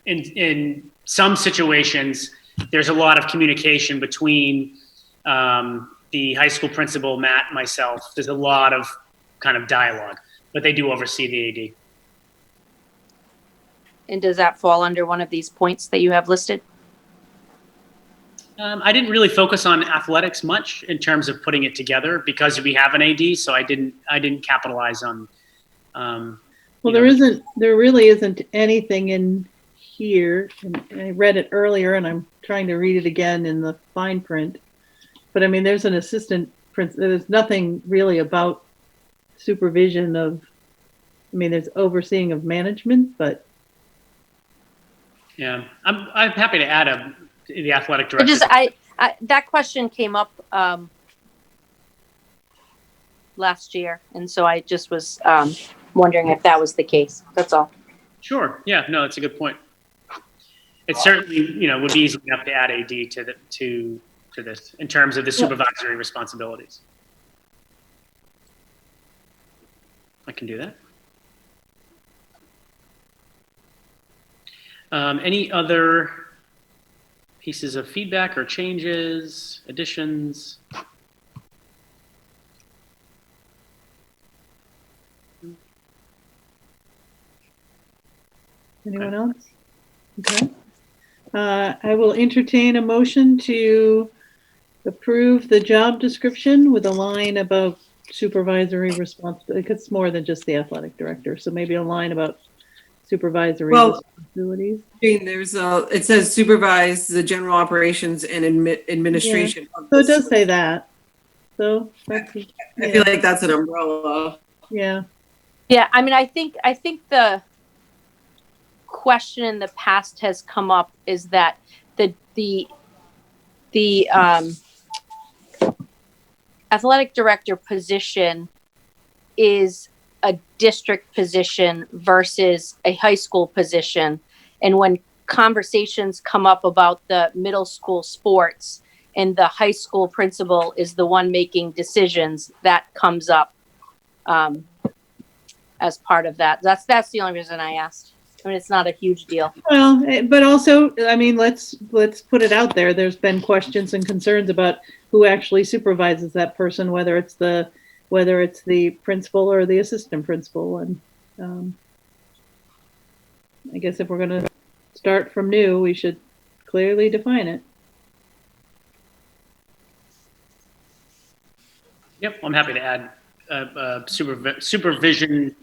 In some situations, there's a lot of communication between the high school principal, Matt, and myself. There's a lot of kind of dialogue, but they do oversee the AD. And does that fall under one of these points that you have listed? I didn't really focus on athletics much in terms of putting it together because we have an AD, so I didn't capitalize on. Well, there really isn't anything in here. And I read it earlier, and I'm trying to read it again in the fine print. But I mean, there's an assistant principal. There's nothing really about supervision of. I mean, there's overseeing of management, but. Yeah, I'm happy to add the athletic director. That question came up last year, and so I just was wondering if that was the case. That's all. Sure. Yeah. No, that's a good point. It certainly, would be easy enough to add AD to this in terms of the supervisory responsibilities. I can do that. Any other pieces of feedback or changes, additions? Anyone else? Okay. I will entertain a motion to approve the job description with a line about supervisory responsibility. It's more than just the athletic director, so maybe a line about supervisory responsibilities. Jane, it says supervise the general operations and administration. Yeah. So it does say that. So that's, I feel like that's an umbrella. Yeah. Yeah, I mean, I think the question in the past has come up is that the athletic director position is a district position versus a high school position. And when conversations come up about the middle school sports and the high school principal is the one making decisions, that comes up as part of that. That's the only reason I asked. I mean, it's not a huge deal. Well, but also, I mean, let's put it out there. There's been questions and concerns about who actually supervises that person, whether it's the principal or the assistant principal. And I guess if we're going to start from new, we should clearly define it. Yep, I'm happy to add a supervision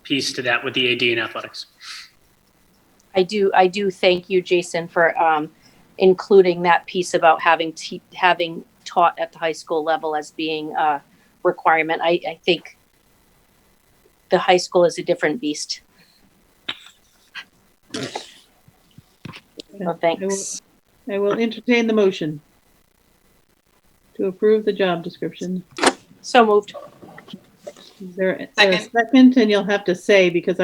piece to that with the AD in athletics. I do thank you, Jason, for including that piece about having taught at the high school level as being a requirement. I think the high school is a different beast. Well, thanks. I will entertain the motion to approve the job description. So moved. Is there a second? And you'll have to say, because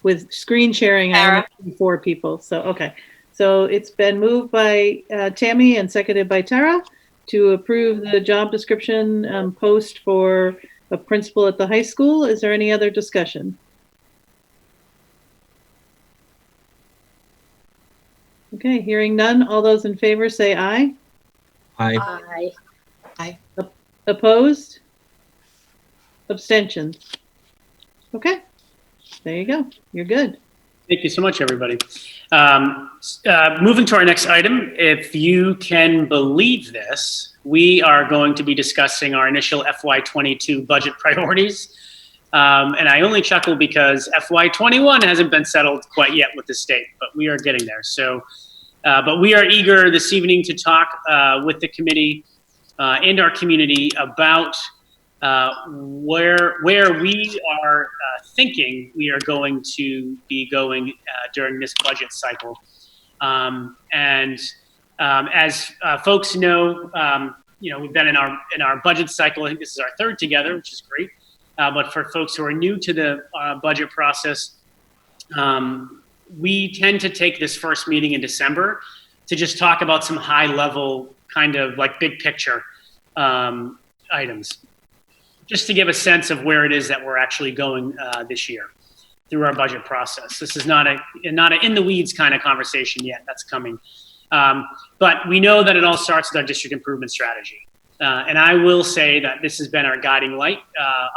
with screen sharing, I only see 4 people. So, okay. So it's been moved by Tammy and seconded by Tara to approve the job description post for a principal at the high school. Is there any other discussion? Okay, hearing none. All those in favor say aye. Aye. Aye. Opposed? Abstentions? Okay, there you go. You're good. Thank you so much, everybody. Moving to our next item, if you can believe this, we are going to be discussing our initial FY22 budget priorities. And I only chuckle because FY21 hasn't been settled quite yet with the state, but we are getting there. So, but we are eager this evening to talk with the committee and our community about where we are thinking we are going to be going during this budget cycle. As folks know, we've been in our budget cycle. I think this is our 3rd together, which is great. But for folks who are new to the budget process, we tend to take this first meeting in December to just talk about some high level kind of like big picture items, just to give a sense of where it is that we're actually going this year through our budget process. This is not a in the weeds kind of conversation yet. That's coming. But we know that it all starts with our district improvement strategy. And I will say that this has been our guiding light,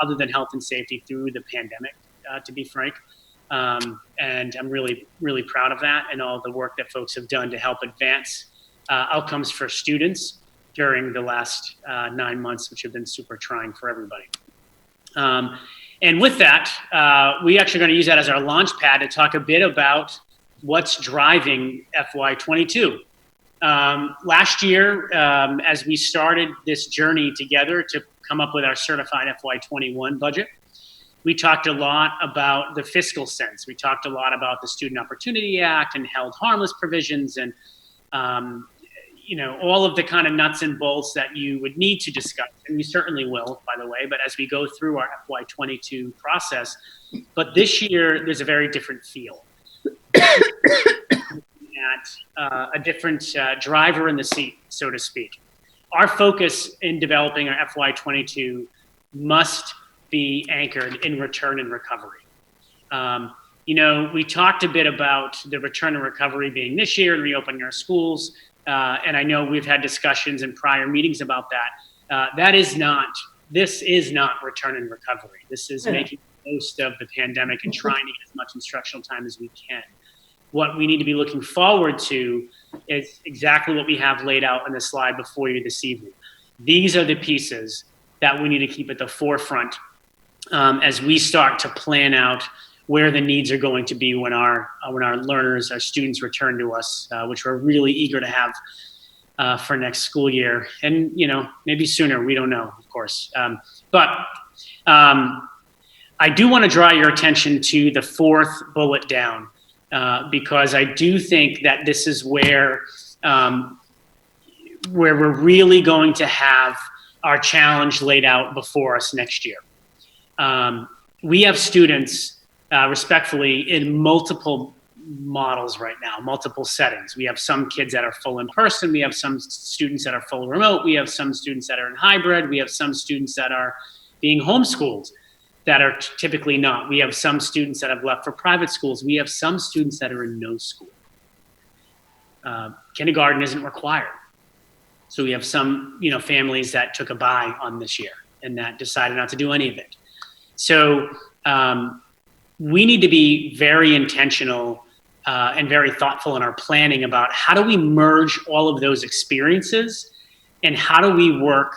other than health and safety through the pandemic, to be frank. And I'm really, really proud of that and all the work that folks have done to help advance outcomes for students during the last 9 months, which have been super trying for everybody. And with that, we actually going to use that as our launch pad to talk a bit about what's driving FY22. Last year, as we started this journey together to come up with our certified FY21 budget, we talked a lot about the fiscal sense. We talked a lot about the Student Opportunity Act and held harmless provisions and all of the kind of nuts and bolts that you would need to discuss, and we certainly will, by the way, but as we go through our FY22 process. But this year, there's a very different feel. At a different driver in the seat, so to speak. Our focus in developing our FY22 must be anchored in return and recovery. We talked a bit about the return and recovery being this year and reopening our schools. And I know we've had discussions in prior meetings about that. This is not return and recovery. This is making the most of the pandemic and trying to get as much instructional time as we can. What we need to be looking forward to is exactly what we have laid out on the slide before you this evening. These are the pieces that we need to keep at the forefront as we start to plan out where the needs are going to be when our learners, our students return to us, which we're really eager to have for next school year. And, maybe sooner, we don't know, of course. But I do want to draw your attention to the fourth bullet down, because I do think that this is where we're really going to have our challenge laid out before us next year. We have students, respectfully, in multiple models right now, multiple settings. We have some kids that are full in person. We have some students that are full remote. We have some students that are in hybrid. We have some students that are being homeschooled that are typically not. We have some students that have left for private schools. We have some students that are in no school. Kindergarten isn't required. So we have some, families that took a bye on this year and that decided not to do any of it. So we need to be very intentional and very thoughtful in our planning about how do we merge all of those experiences and how do we work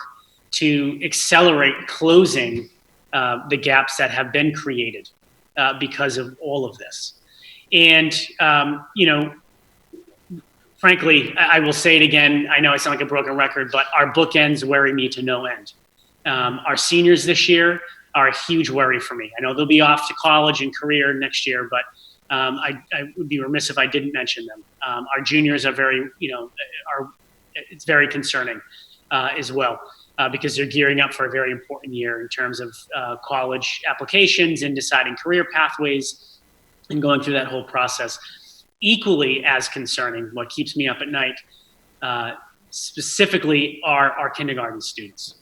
to accelerate closing the gaps that have been created because of all of this. And, frankly, I will say it again. I know I sound like a broken record, but our bookends worry me to no end. Our seniors this year are a huge worry for me. I know they'll be off to college and career next year, but I would be remiss if I didn't mention them. Our juniors are it's very concerning as well. Because they're gearing up for a very important year in terms of college applications and deciding career pathways and going through that whole process. Equally as concerning, what keeps me up at night, specifically are our kindergarten students.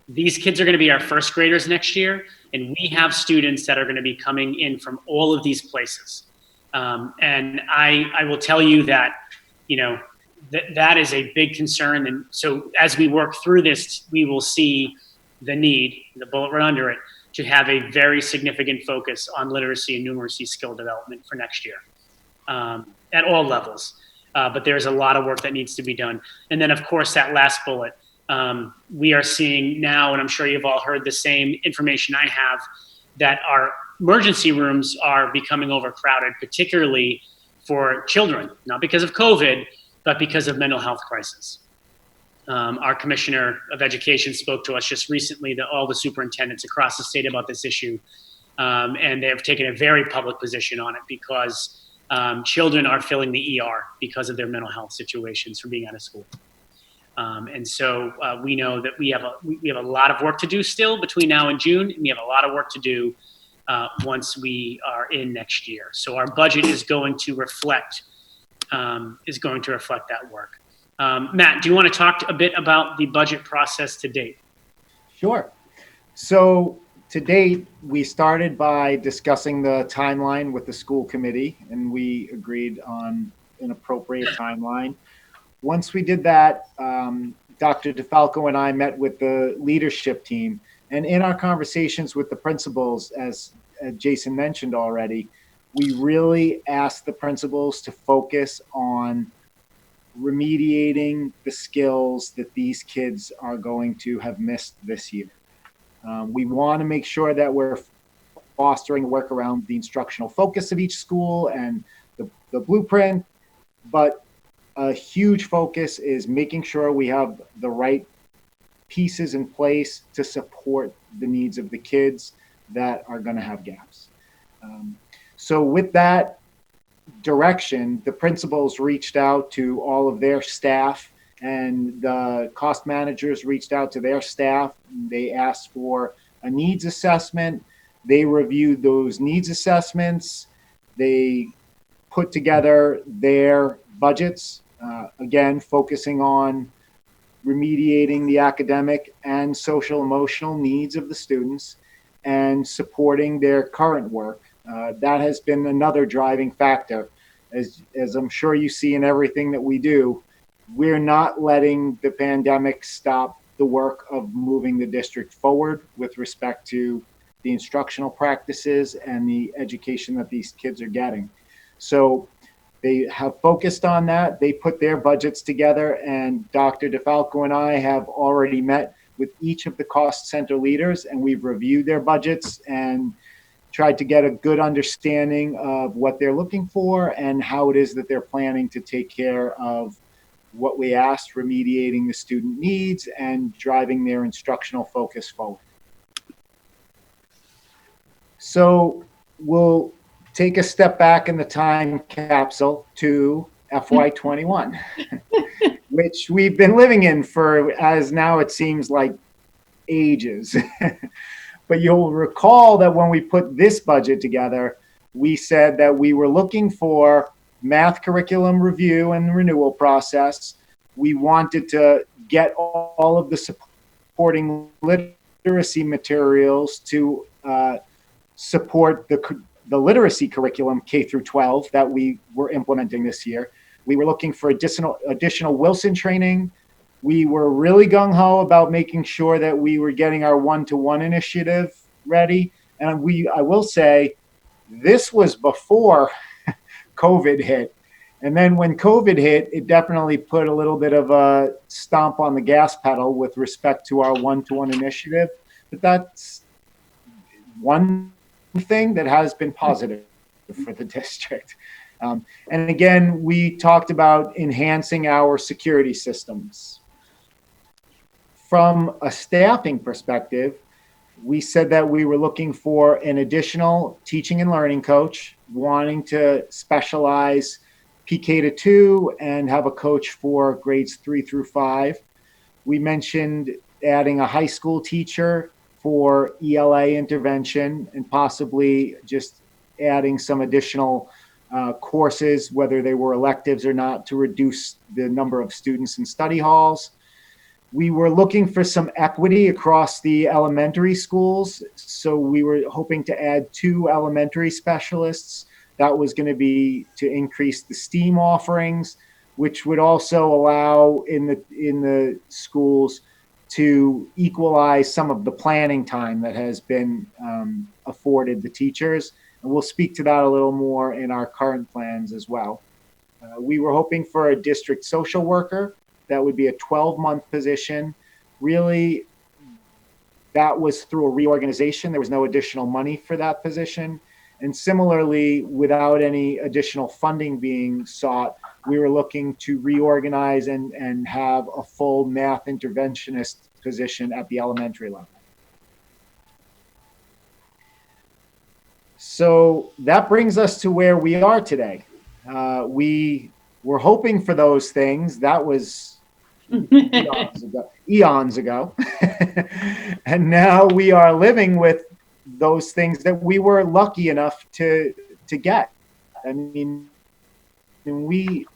These kids are going to be our first graders next year, and we have students that are going to be coming in from all of these places. And I will tell you that, that is a big concern. And so as we work through this, we will see the need, the bullet right under it, to have a very significant focus on literacy and numeracy skill development for next year at all levels. But there's a lot of work that needs to be done. And then, of course, that last bullet, we are seeing now, and I'm sure you've all heard the same information I have, that our emergency rooms are becoming overcrowded, particularly for children, not because of COVID, but because of mental health crisis. Our Commissioner of Education spoke to us just recently, that all the superintendents across the state about this issue, and they have taken a very public position on it because children are filling the ER because of their mental health situations from being out of school. And so we know that we have a lot of work to do still between now and June, and we have a lot of work to do once we are in next year. So our budget is going to reflect that work. Matt, do you want to talk a bit about the budget process to date? Sure. So to date, we started by discussing the timeline with the school committee, and we agreed on an appropriate timeline. Once we did that, Dr. DeFalco and I met with the leadership team, and in our conversations with the principals, as Jason mentioned already, we really asked the principals to focus on remediating the skills that these kids are going to have missed this year. We want to make sure that we're fostering work around the instructional focus of each school and the blueprint, but a huge focus is making sure we have the right pieces in place to support the needs of the kids that are going to have gaps. So with that direction, the principals reached out to all of their staff, and the cost managers reached out to their staff. They asked for a needs assessment. They reviewed those needs assessments. They put together their budgets, again, focusing on remediating the academic and social emotional needs of the students and supporting their current work. That has been another driving factor. As I'm sure you see in everything that we do, we're not letting the pandemic stop the work of moving the district forward with respect to the instructional practices and the education that these kids are getting. So they have focused on that. They put their budgets together, and Dr. DeFalco and I have already met with each of the cost center leaders, and we've reviewed their budgets and tried to get a good understanding of what they're looking for and how it is that they're planning to take care of what we asked, remediating the student needs and driving their instructional focus forward. So we'll take a step back in the time capsule to FY21, which we've been living in for, as now it seems like, ages. But you'll recall that when we put this budget together, we said that we were looking for math curriculum review and renewal process. We wanted to get all of the supporting literacy materials to support the literacy curriculum K through 12 that we were implementing this year. We were looking for additional Wilson training. We were really gung-ho about making sure that we were getting our one-to-one initiative ready. And I will say, this was before COVID hit. And then when COVID hit, it definitely put a little bit of a stomp on the gas pedal with respect to our one-to-one initiative. But that's one thing that has been positive for the district. And again, we talked about enhancing our security systems. From a staffing perspective, we said that we were looking for an additional teaching and learning coach, wanting to specialize PK to 2 and have a coach for grades 3 through 5. We mentioned adding a high school teacher for ELA intervention and possibly just adding some additional courses, whether they were electives or not, to reduce the number of students in study halls. We were looking for some equity across the elementary schools. So we were hoping to add 2 elementary specialists. That was going to be to increase the STEAM offerings, which would also allow in the schools to equalize some of the planning time that has been afforded the teachers. And we'll speak to that a little more in our current plans as well. We were hoping for a district social worker. That would be a 12-month position. Really, that was through a reorganization. There was no additional money for that position. And similarly, without any additional funding being sought, we were looking to reorganize and have a full math interventionist position at the elementary level. So that brings us to where we are today. We were hoping for those things. That was eons ago. And now we are living with those things that we were lucky enough to get. I mean, we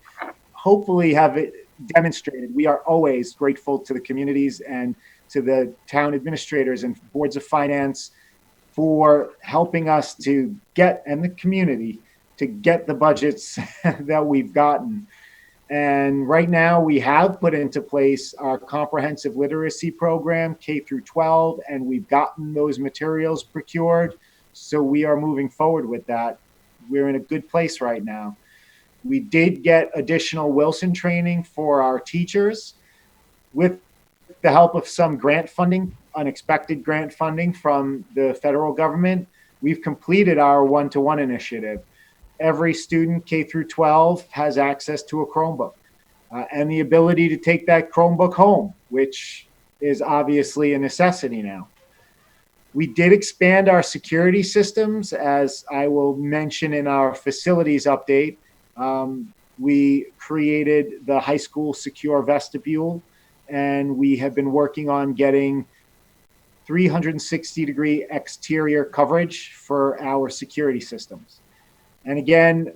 hopefully have demonstrated we are always grateful to the communities and to the town administrators and boards of finance for helping us to get, and the community, to get the budgets that we've gotten. And right now we have put into place our comprehensive literacy program, K through 12, and we've gotten those materials procured. So we are moving forward with that. We're in a good place right now. We did get additional Wilson training for our teachers with the help of some grant funding, unexpected grant funding from the federal government. We've completed our one-to-one initiative. Every student K through 12 has access to a Chromebook and the ability to take that Chromebook home, which is obviously a necessity now. We did expand our security systems, as I will mention in our facilities update. We created the high school secure vestibule, and we have been working on getting 360-degree exterior coverage for our security systems. And again,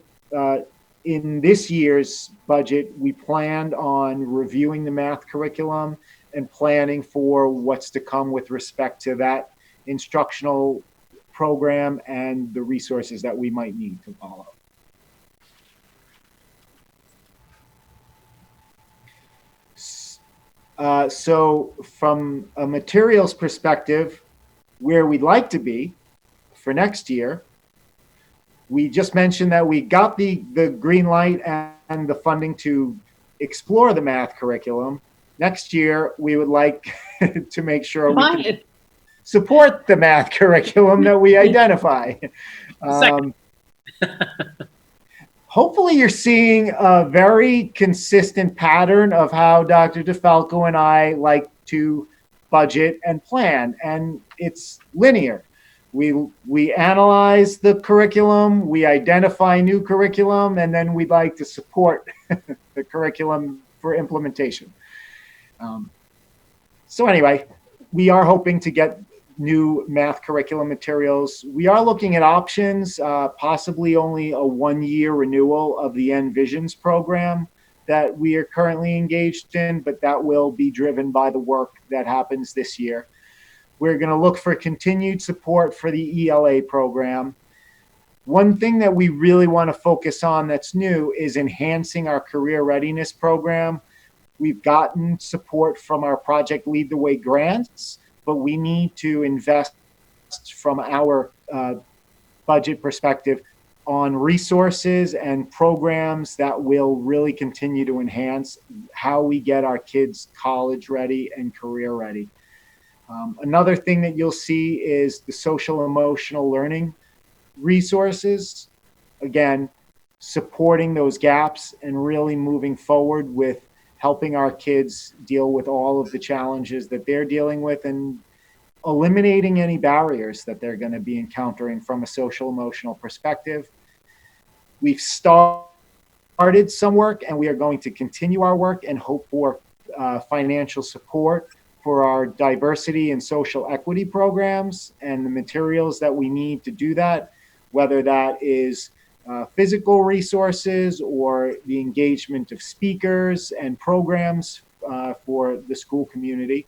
in this year's budget, we planned on reviewing the math curriculum and planning for what's to come with respect to that instructional program and the resources that we might need to follow. So from a materials perspective, where we'd like to be for next year, we just mentioned that we got the green light and the funding to explore the math curriculum. Next year, we would like to make sure we can support the math curriculum that we identify. Hopefully you're seeing a very consistent pattern of how Dr. DeFalco and I like to budget and plan, and it's linear. We analyze the curriculum, we identify new curriculum, and then we'd like to support the curriculum for implementation. So anyway, we are hoping to get new math curriculum materials. We are looking at options, possibly only a one-year renewal of the Envisions program that we are currently engaged in, but that will be driven by the work that happens this year. We're going to look for continued support for the ELA program. One thing that we really want to focus on that's new is enhancing our career readiness program. We've gotten support from our Project Lead the Way grants, but we need to invest from our budget perspective on resources and programs that will really continue to enhance how we get our kids college ready and career ready. Another thing that you'll see is the social emotional learning resources. Again, supporting those gaps and really moving forward with helping our kids deal with all of the challenges that they're dealing with and eliminating any barriers that they're going to be encountering from a social emotional perspective. We've started some work and we are going to continue our work and hope for financial support for our diversity and social equity programs and the materials that we need to do that, whether that is physical resources or the engagement of speakers and programs for the school community.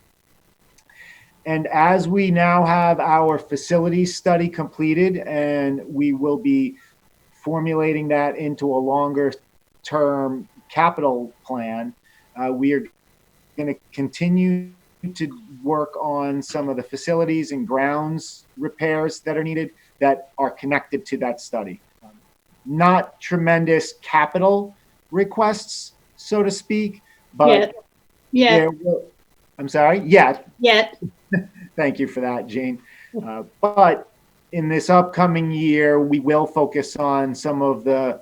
And as we now have our facilities study completed and we will be formulating that into a longer term capital plan, we are going to continue to work on some of the facilities and grounds repairs that are needed that are connected to that study. Not tremendous capital requests, so to speak, but I'm sorry, yet. Thank you for that, Jane. But in this upcoming year, we will focus on some of the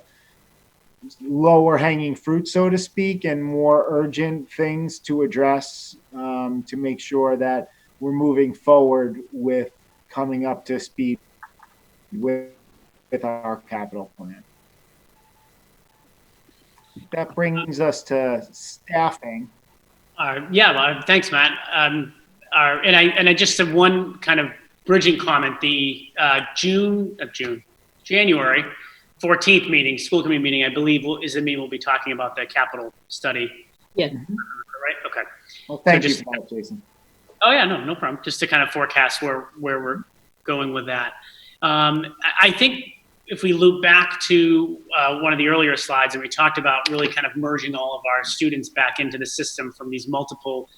lower hanging fruit, so to speak, and more urgent things to address to make sure that we're moving forward with coming up to speed with our capital plan. That brings us to staffing. Thanks, Matt. And I just have one kind of bridging comment. The January 14th meeting, school committee meeting, I believe is the meeting we'll be talking about the capital study. Yeah. Right. Okay. Well, thank you for that, Jason. Oh yeah, no problem. Just to kind of forecast where we're going with that. I think if we loop back to one of the earlier slides, and we talked about really kind of merging all of our students back into the system from these multiple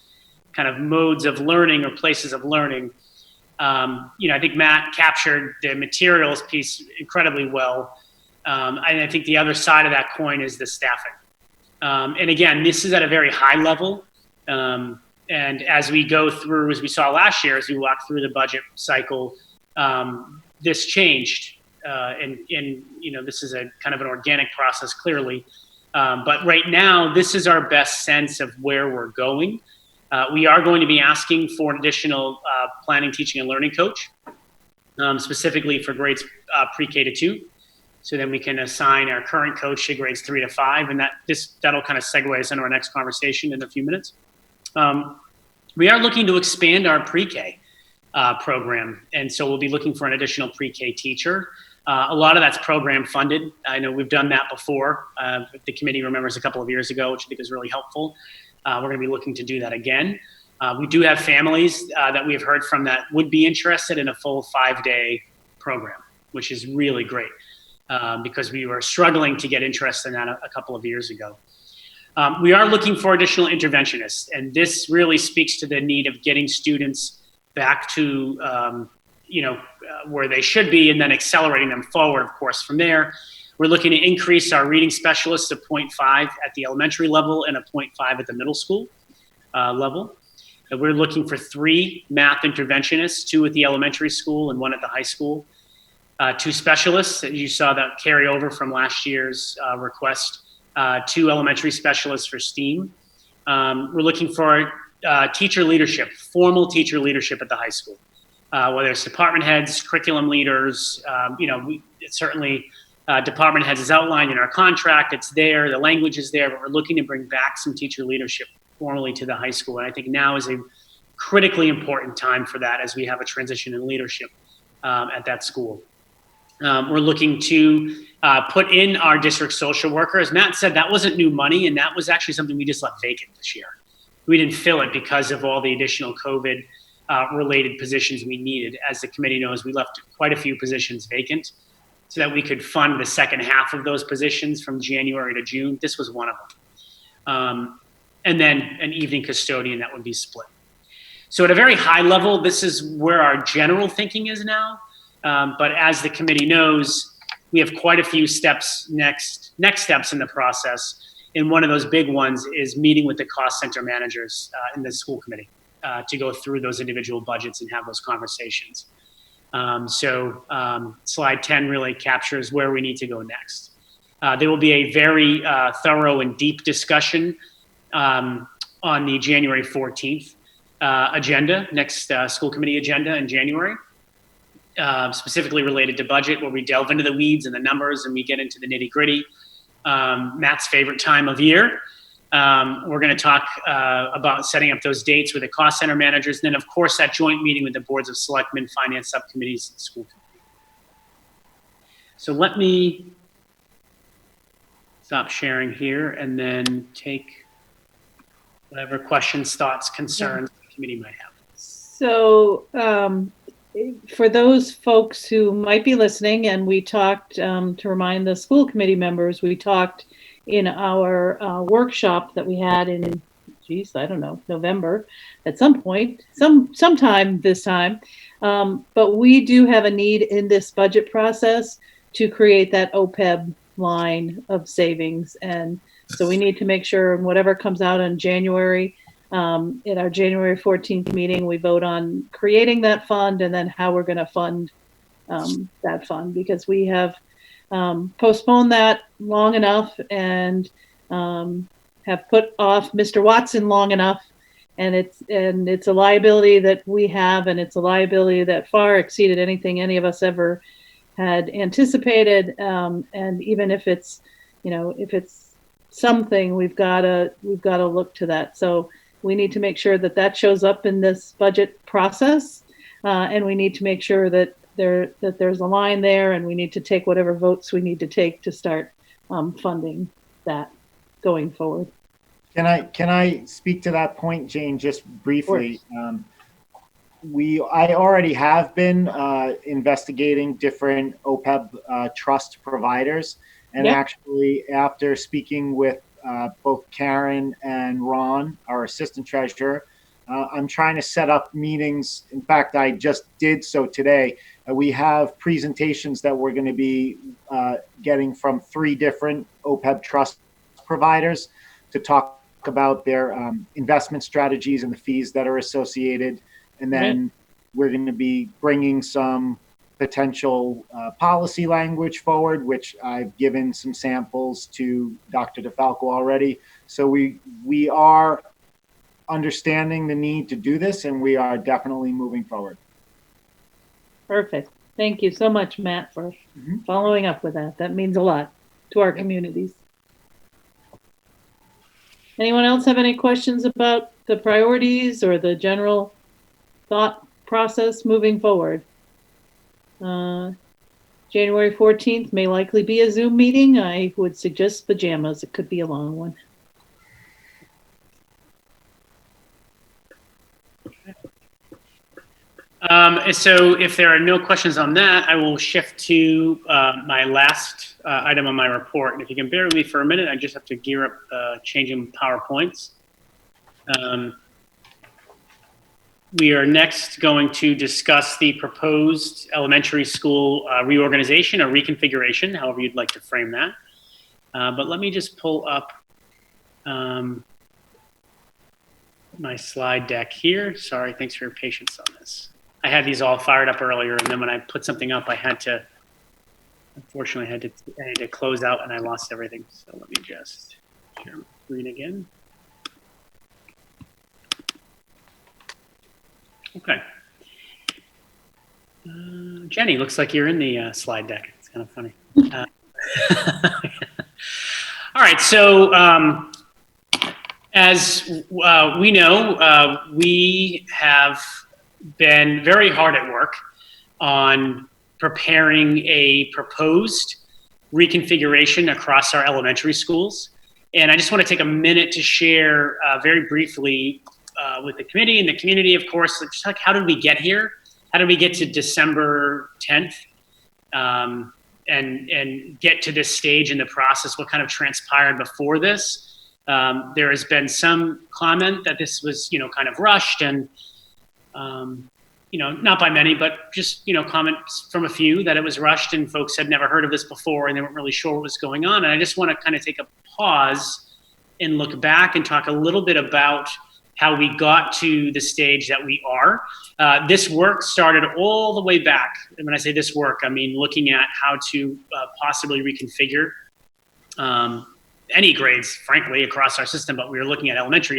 kind of modes of learning or places of learning. I think Matt captured the materials piece incredibly well. And I think the other side of that coin is the staffing. And again, this is at a very high level. And as we go through, as we saw last year, as we walked through the budget cycle, this changed. And this is a kind of an organic process, clearly. But right now, this is our best sense of where we're going. We are going to be asking for an additional planning, teaching, and learning coach, specifically for grades pre-K to 2. So then we can assign our current coach to grades 3 to 5, and that'll kind of segue us into our next conversation in a few minutes. We are looking to expand our pre-K program, and so we'll be looking for an additional pre-K teacher. A lot of that's program funded. I know we've done that before. The committee remembers a couple of years ago, which I think is really helpful. We're going to be looking to do that again. We do have families that we have heard from that would be interested in a full 5-day program, which is really great. Because we were struggling to get interest in that a couple of years ago. We are looking for additional interventionists, and this really speaks to the need of getting students back to where they should be, and then accelerating them forward, of course, from there. We're looking to increase our reading specialists to 0.5 at the elementary level and a 0.5 at the middle school level. And we're looking for 3 math interventionists, 2 at the elementary school and 1 at the high school. 2 specialists, you saw that carry over from last year's request, 2 elementary specialists for STEAM. We're looking for teacher leadership, formal teacher leadership at the high school, whether it's department heads, curriculum leaders, certainly department heads is outlined in our contract, it's there, the language is there, but we're looking to bring back some teacher leadership formally to the high school. And I think now is a critically important time for that as we have a transition in leadership at that school. We're looking to put in our district social worker. As Matt said, that wasn't new money, and that was actually something we just left vacant this year. We didn't fill it because of all the additional COVID related positions we needed. As the committee knows, we left quite a few positions vacant so that we could fund the second half of those positions from January to June. This was one of them. And then an evening custodian that would be split. So at a very high level, this is where our general thinking is now. But as the committee knows, we have quite a few steps, next steps in the process. And one of those big ones is meeting with the cost center managers in the school committee to go through those individual budgets and have those conversations. Slide 10 really captures where we need to go next. There will be a very thorough and deep discussion on the January 14th agenda, next school committee agenda in January. Specifically related to budget, where we delve into the weeds and the numbers and we get into the nitty gritty. Matt's favorite time of year. We're going to talk about setting up those dates with the cost center managers. And then, of course, that joint meeting with the boards of selectmen, finance subcommittees, and school committee. So let me stop sharing here and then take whatever questions, thoughts, concerns the committee might have. So, for those folks who might be listening, and we talked, to remind the school committee members, we talked in our workshop that we had in, November at some point, sometime this time. But we do have a need in this budget process to create that OPEB line of savings. And so we need to make sure whatever comes out in January, in our January 14th meeting, we vote on creating that fund and then how we're going to fund that fund, because we have postponed that long enough and have put off Mr. Watson long enough, and it's a liability that we have, and it's a liability that far exceeded anything any of us ever had anticipated. And even if it's something, we've got to look to that. So we need to make sure that that shows up in this budget process, and we need to make sure that there's a line there, and we need to take whatever votes we need to take to start funding that going forward. Can I speak to that point, Jane, just briefly? I already have been investigating different OPEB trust providers, and actually after speaking with both Karen and Ron, our assistant treasurer, I'm trying to set up meetings. In fact, I just did so today We have presentations that we're going to be getting from 3 different OPEB trust providers to talk about their investment strategies and the fees that are associated. And then we're going to be bringing some potential policy language forward, which I've given some samples to Dr. DeFalco already. So we are understanding the need to do this, and we are definitely moving forward. Perfect. Thank you so much, Matt, for following up with that. That means a lot to our communities. Anyone else have any questions about the priorities or the general thought process moving forward? January 14th may likely be a Zoom meeting. I would suggest pajamas. It could be a long one. So if there are no questions on that, I will shift to my last item on my report. And if you can bear with me for a minute, I just have to gear up changing PowerPoints. We are next going to discuss the proposed elementary school reorganization or reconfiguration, however you'd like to frame that. But let me just pull up my slide deck here. Sorry, thanks for your patience on this. I had these all fired up earlier, and then when I put something up, I had to, unfortunately, I had to close out and I lost everything. So let me just share my screen again. Okay. Jenny, looks like you're in the slide deck. It's kind of funny. All right, so as we know, we have been very hard at work on preparing a proposed reconfiguration across our elementary schools. And I just want to take a minute to share very briefly with the committee and the community, of course, just like how did we get here? How did we get to December 10th and get to this stage in the process? What kind of transpired before this? There has been some comment that this was, kind of rushed and, not by many, but just, comments from a few that it was rushed and folks had never heard of this before and they weren't really sure what was going on. And I just want to kind of take a pause and look back and talk a little bit about how we got to the stage that we are. This work started all the way back. And when I say this work, I mean looking at how to possibly reconfigure any grades, frankly, across our system. But we were looking at elementary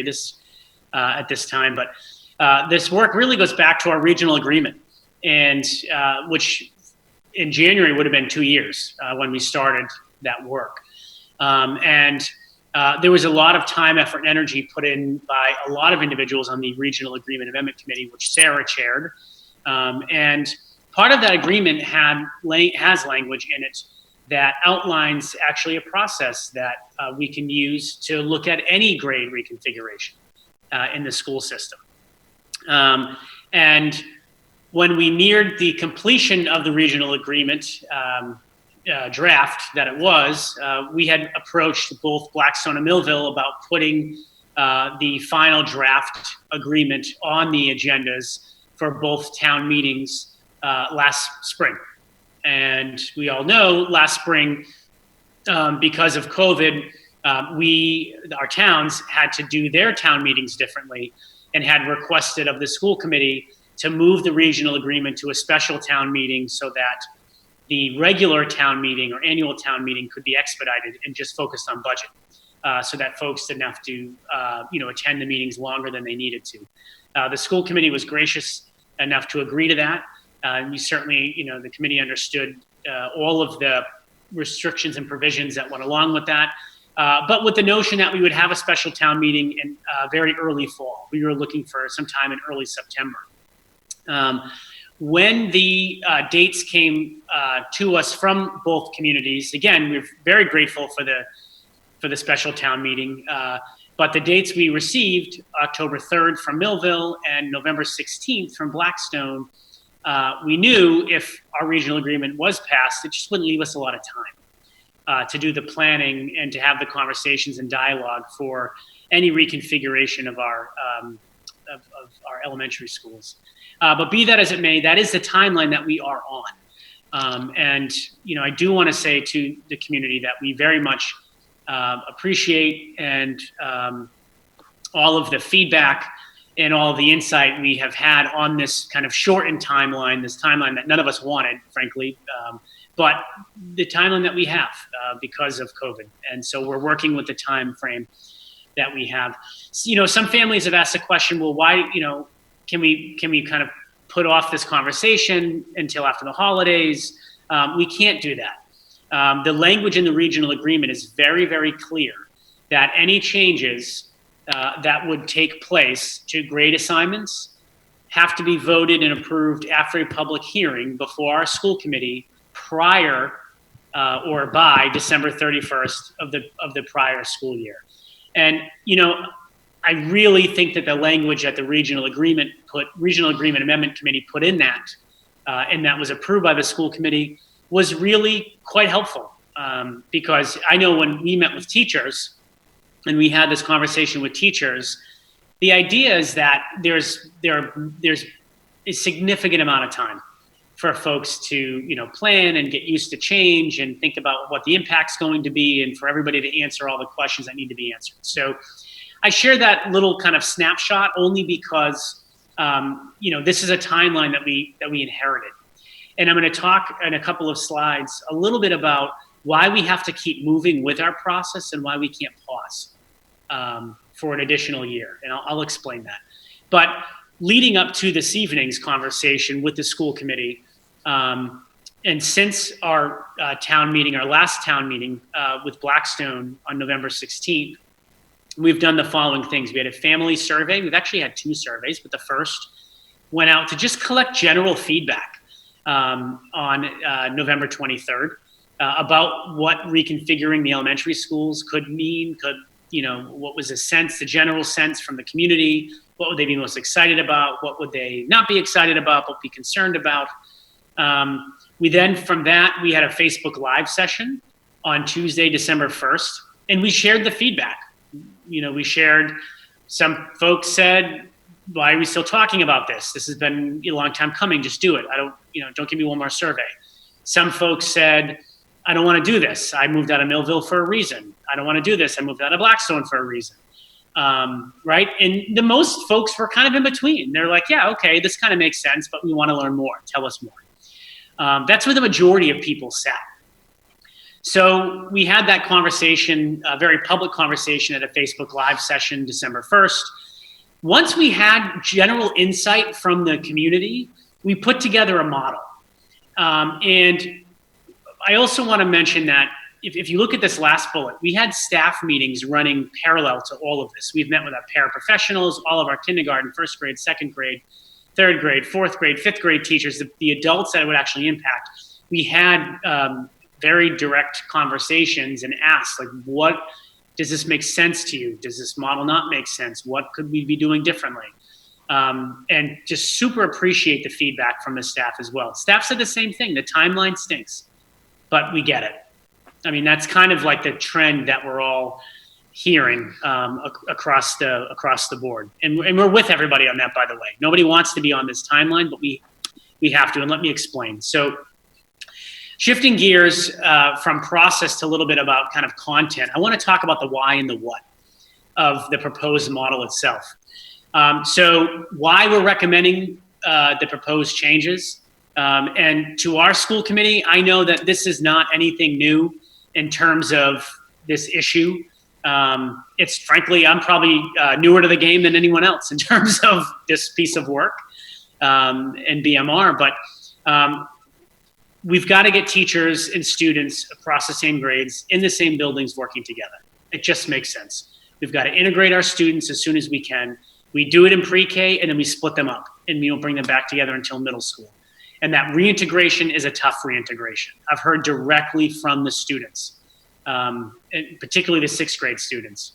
at this time. But this work really goes back to our regional agreement, and which in January would have been 2 years when we started that work. There was a lot of time, effort, and energy put in by a lot of individuals on the Regional Agreement Amendment Committee, which Sarah chaired. And part of that agreement has language in it that outlines actually a process that we can use to look at any grade reconfiguration in the school system. And when we neared the completion of the regional agreement, draft that it was, we had approached both Blackstone and Millville about putting the final draft agreement on the agendas for both town meetings last spring. And we all know last spring, because of COVID, our towns had to do their town meetings differently and had requested of the school committee to move the regional agreement to a special town meeting so that the regular town meeting or annual town meeting could be expedited and just focused on budget, so that folks didn't have to, attend the meetings longer than they needed to. The school committee was gracious enough to agree to that. We certainly, the committee understood all of the restrictions and provisions that went along with that, but with the notion that we would have a special town meeting in very early fall. We were looking for some time in early September. When the dates came to us from both communities, again, we're very grateful for the special town meeting. But the dates we received, October 3rd from Millville and November 16th from Blackstone, we knew if our regional agreement was passed, it just wouldn't leave us a lot of time to do the planning and to have the conversations and dialogue for any reconfiguration of our of our elementary schools. But be that as it may, that is the timeline that we are on. And, I do want to say to the community that we very much appreciate and all of the feedback and all the insight we have had on this kind of shortened timeline, this timeline that none of us wanted, frankly, but the timeline that we have because of COVID. And so we're working with the time frame that we have. Some families have asked the question, well, why, can we kind of put off this conversation until after the holidays? We can't do that. The language in the regional agreement is very, very clear that any changes that would take place to grade assignments have to be voted and approved after a public hearing before our school committee prior or by December 31st of the prior school year. And, I really think that the language that the Regional Agreement Amendment Committee put in that, and that was approved by the school committee, was really quite helpful. Because I know when we met with teachers and we had this conversation with teachers, the idea is that there's a significant amount of time for folks to, plan and get used to change and think about what the impact's going to be, and for everybody to answer all the questions that need to be answered. So I share that little kind of snapshot only because, this is a timeline that we inherited. And I'm going to talk in a couple of slides a little bit about why we have to keep moving with our process and why we can't pause for an additional year. And I'll explain that. But leading up to this evening's conversation with the school committee, and since our town meeting, our last town meeting with Blackstone on November 16th, we've done the following things. We had a family survey. We've actually had 2 surveys, but the first went out to just collect general feedback on November 23rd about what reconfiguring the elementary schools could mean, what was the general sense from the community, what would they be most excited about, what would they not be excited about, but be concerned about. We then, from that, we had a Facebook Live session on Tuesday, December 1st, and we shared the feedback. We shared, some folks said, why are we still talking about this? This has been a long time coming, just do it. Don't give me one more survey. Some folks said, I don't want to do this. I moved out of Millville for a reason. I don't want to do this. I moved out of Blackstone for a reason. Right? And the most folks were kind of in between. They're like, yeah, okay, this kind of makes sense, but we want to learn more. Tell us more. That's where the majority of people sat. So we had that conversation, a very public conversation at a Facebook Live session, December 1st. Once we had general insight from the community, we put together a model. And I also want to mention that if you look at this last bullet, we had staff meetings running parallel to all of this. We've met with our paraprofessionals, all of our kindergarten, first grade, second grade, third grade, fourth grade, fifth grade teachers, the adults that it would actually impact. We had very direct conversations and asked, like, what does this make sense to you? Does this model not make sense? What could we be doing differently? And just super appreciate the feedback from the staff as well. Staff said the same thing. The timeline stinks, but we get it. I mean, that's kind of like the trend that we're all hearing across the board. And we're with everybody on that, by the way. Nobody wants to be on this timeline, but we have to. And let me explain. So shifting gears from process to a little bit about kind of content, I want to talk about the why and the what of the proposed model itself. So why we're recommending the proposed changes. And to our school committee, I know that this is not anything new in terms of this issue. It's frankly, I'm probably newer to the game than anyone else in terms of this piece of work and BMR, but we've got to get teachers and students across the same grades in the same buildings working together. It just makes sense. We've got to integrate our students as soon as we can. We do it in pre-K and then we split them up and we don't bring them back together until middle school. And that reintegration is a tough reintegration. I've heard directly from the students, and particularly the 6th grade students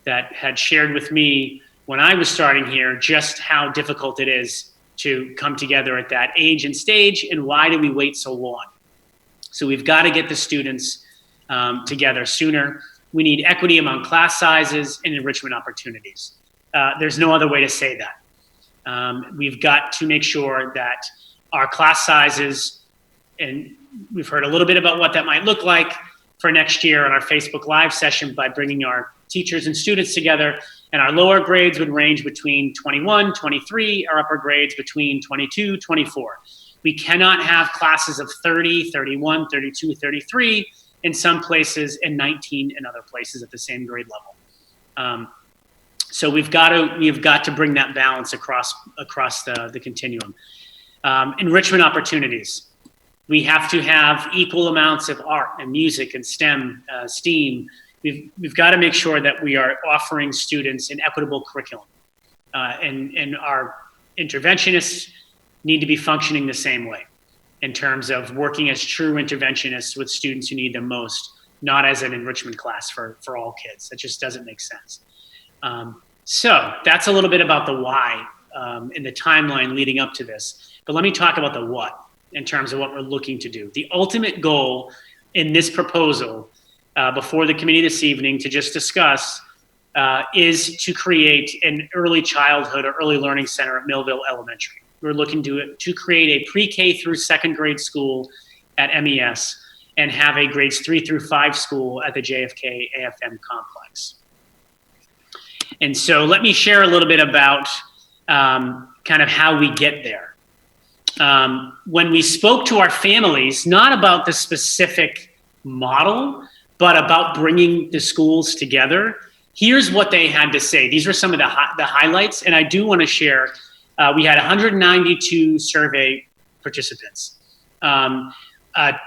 that had shared with me when I was starting here just how difficult it is to come together at that age and stage, and why do we wait so long? So we've got to get the students together sooner. We need equity among class sizes and enrichment opportunities. There's no other way to say that. We've got to make sure that our class sizes, and we've heard a little bit about what that might look like for next year on our Facebook Live session by bringing our teachers and students together, and our lower grades would range between 21, 23, our upper grades between 22, 24. We cannot have classes of 30, 31, 32, 33 in some places and 19 in other places at the same grade level. So we've got to bring that balance across the continuum. Enrichment opportunities. We have to have equal amounts of art and music and STEM, STEAM. We've got to make sure that we are offering students an equitable curriculum. And our interventionists need to be functioning the same way in terms of working as true interventionists with students who need them most, not as an enrichment class for all kids. That just doesn't make sense. So that's a little bit about the why and the timeline leading up to this. But let me talk about the what in terms of what we're looking to do. The ultimate goal in this proposal before the committee this evening to just discuss is to create an early childhood or early learning center at Millville Elementary. We're looking to create a pre-K through second grade school at MES and have a grades 3 through 5 school at the JFK AFM complex. And so let me share a little bit about kind of how we get there. When we spoke to our families, not about the specific model, but about bringing the schools together, here's what they had to say. These were some of the highlights, and I do want to share, we had 192 survey participants.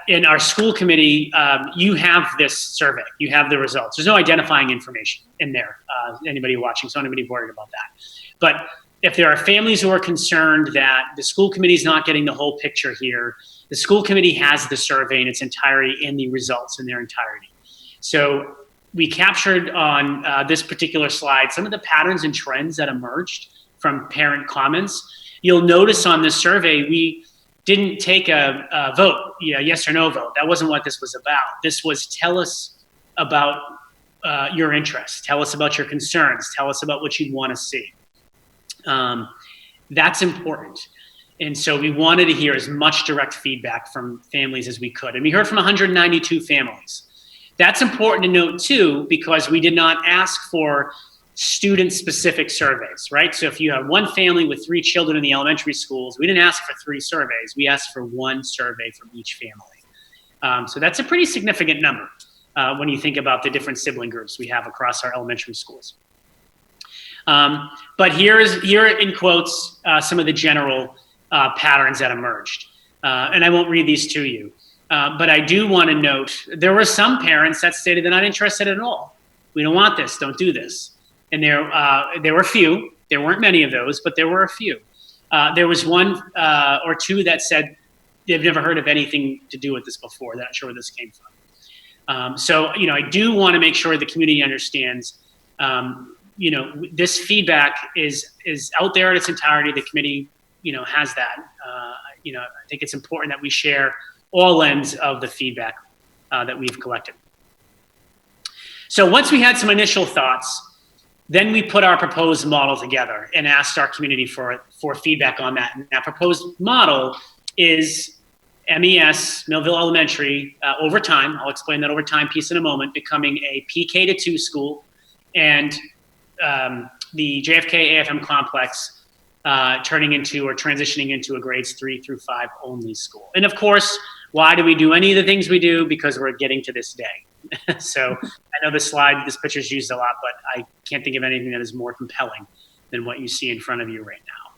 In our school committee, you have this survey, you have the results. There's no identifying information in there, anybody watching, so anybody worried about that. But if there are families who are concerned that the school committee is not getting the whole picture here, the school committee has the survey in its entirety and the results in their entirety. So we captured on this particular slide some of the patterns and trends that emerged from parent comments. You'll notice on this survey, we didn't take a vote, yes or no vote. That wasn't what this was about. This was tell us about your interests, tell us about your concerns, tell us about what you want to see. That's important. And so we wanted to hear as much direct feedback from families as we could. And we heard from 192 families. That's important to note too, because we did not ask for student-specific surveys, right? So if you have one family with 3 children in the elementary schools, we didn't ask for 3 surveys. We asked for 1 survey from each family. So that's a pretty significant number when you think about the different sibling groups we have across our elementary schools. But here in quotes some of the general patterns that emerged. And I won't read these to you. But I do want to note, there were some parents that stated they're not interested at all. We don't want this, don't do this. And there were a few, there weren't many of those, but there were a few. There was 1 or 2 that said they've never heard of anything to do with this before. They're not sure where this came from. So, I do want to make sure the community understands, this feedback is out there in its entirety. The committee, has that. I think it's important that we share all ends of the feedback that we've collected. So once we had some initial thoughts, then we put our proposed model together and asked our community for feedback on that. And that proposed model is MES, Millville Elementary, over time, I'll explain that over time piece in a moment, becoming a PK to 2 school, and the JFK AFM complex turning into or transitioning into a grades 3 through 5 only school. And of course, why do we do any of the things we do? Because we're getting to this day. So I know this picture's used a lot, but I can't think of anything that is more compelling than what you see in front of you right now.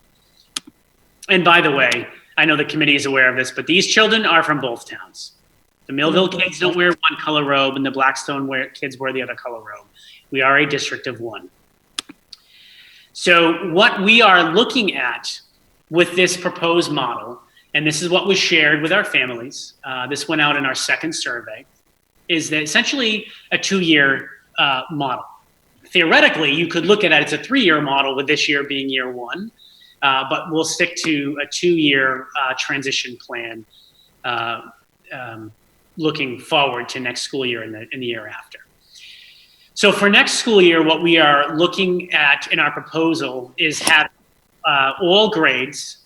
And by the way, I know the committee is aware of this, but these children are from both towns. The Millville kids don't wear one color robe and the Blackstone kids wear the other color robe. We are a district of 1. So what we are looking at with this proposed model, and this is what was shared with our families, this went out in our second survey, is that essentially a 2-year model. Theoretically, you could look at it as a 3-year model with this year being year 1, but we'll stick to a 2-year transition plan looking forward to next school year and the year after. So for next school year, what we are looking at in our proposal is having all grades,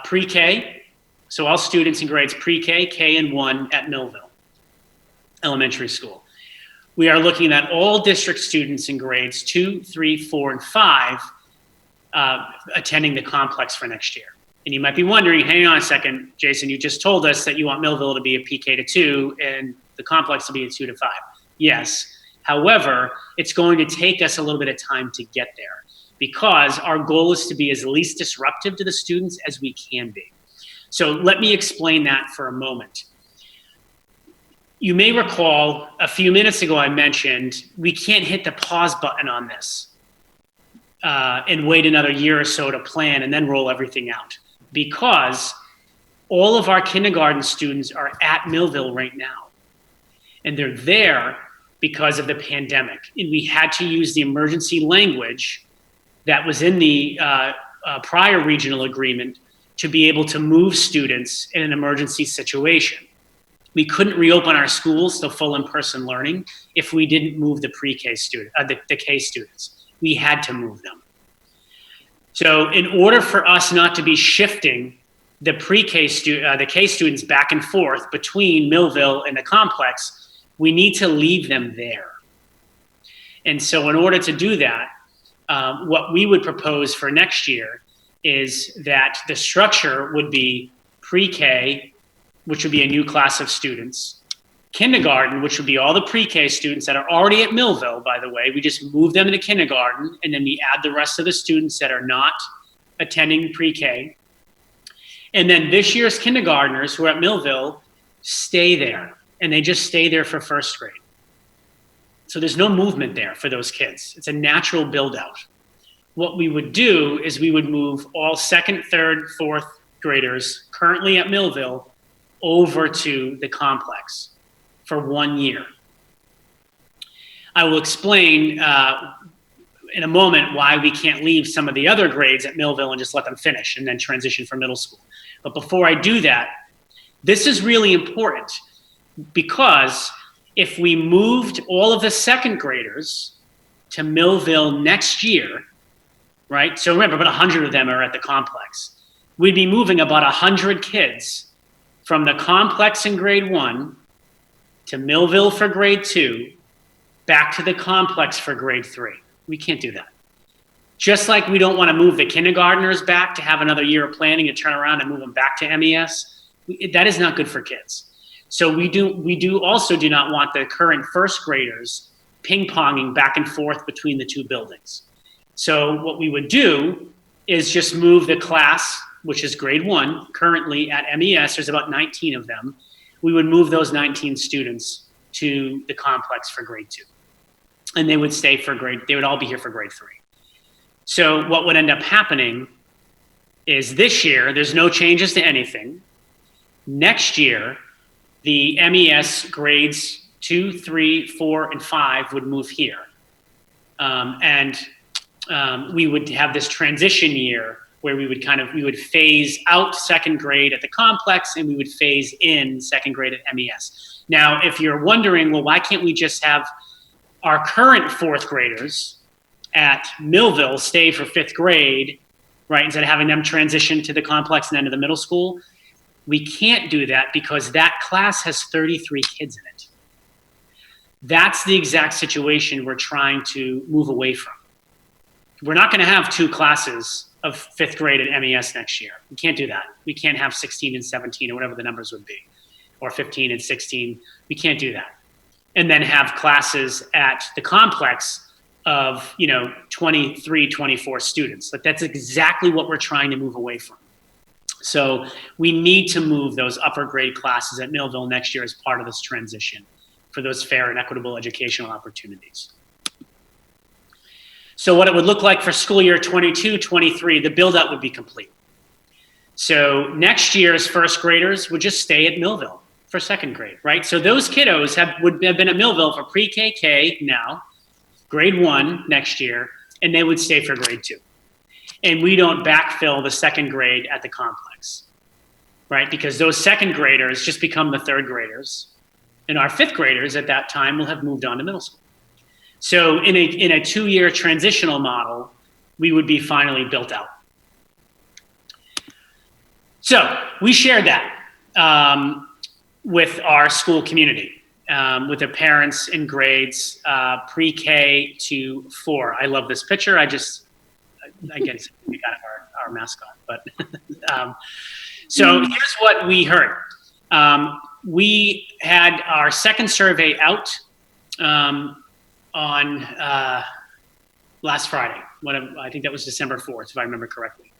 pre-K, so all students in grades pre-K, K, and 1 at Millville Elementary School. We are looking at all district students in grades 2, 3, 4, and 5 attending the complex for next year. And you might be wondering, hang on a second, Jason, you just told us that you want Millville to be a PK to 2 and the complex to be a 2 to 5. Yes. However, it's going to take us a little bit of time to get there because our goal is to be as least disruptive to the students as we can be. So let me explain that for a moment. You may recall a few minutes ago I mentioned we can't hit the pause button on this and wait another year or so to plan and then roll everything out because all of our kindergarten students are at Millville right now. And they're there because of the pandemic. And we had to use the emergency language that was in the prior regional agreement to be able to move students in an emergency situation. We couldn't reopen our schools to full in-person learning if we didn't move the pre-K student, the K students. We had to move them. So in order for us not to be shifting the pre-K the K students back and forth between Millville and the complex, we need to leave them there. And so in order to do that, what we would propose for next year is that the structure would be pre-K, which would be a new class of students, kindergarten, which would be all the pre-K students that are already at Millville, by the way. We just move them into kindergarten, and then we add the rest of the students that are not attending pre-K. And then this year's kindergartners who are at Millville stay there, and they just stay there for first grade. So there's no movement there for those kids. It's a natural build-out. What we would do is we would move all second, third, fourth graders currently at Millville over to the complex for 1 year. I will explain in a moment why we can't leave some of the other grades at Millville and just let them finish and then transition for middle school. But before I do that, this is really important because if we moved all of the second graders to Millville next year, right? So remember, about 100 of them are at the complex. We'd be moving about 100 kids from the complex in grade 1 to Millville for grade 2, back to the complex for grade 3. We can't do that. Just like we don't want to move the kindergartners back to have another year of planning and turn around and move them back to MES, that is not good for kids. So we also do not want the current first graders ping-ponging back and forth between the two buildings. So what we would do is just move the class, which is grade 1, currently at MES, there's about 19 of them. We would move those 19 students to the complex for grade 2. And they would stay they would all be here for grade 3. So what would end up happening is this year, there's no changes to anything. Next year, the MES grades 2, 3, 4, and 5 would move here. We would have this transition year where we would phase out second grade at the complex and we would phase in second grade at MES. Now, if you're wondering, well, why can't we just have our current fourth graders at Millville stay for fifth grade, right, instead of having them transition to the complex and then to the middle school? We can't do that because that class has 33 kids in it. That's the exact situation we're trying to move away from. We're not going to have 2 classes of fifth grade at MES next year. We can't do that. We can't have 16 and 17 or whatever the numbers would be, or 15 and 16. We can't do that. And then have classes at the complex of, 23, 24 students. But that's exactly what we're trying to move away from. So we need to move those upper grade classes at Millville next year as part of this transition for those fair and equitable educational opportunities. So what it would look like for school year 22-23, the build-out would be complete. So next year's first graders would just stay at Millville for second grade, right? So those kiddos would have been at Millville for pre-KK now, grade 1 next year, and they would stay for grade 2. And we don't backfill the second grade at the complex, right? Because those second graders just become the third graders. And our fifth graders at that time will have moved on to middle school. So in a 2-year transitional model, we would be finally built out. So we shared that with our school community, with their parents in grades pre-K to 4. I love this picture. Again, it's kind of our mascot, but so here's what we heard. We had our second survey out on last Friday. I think that was December 4th, if I remember correctly.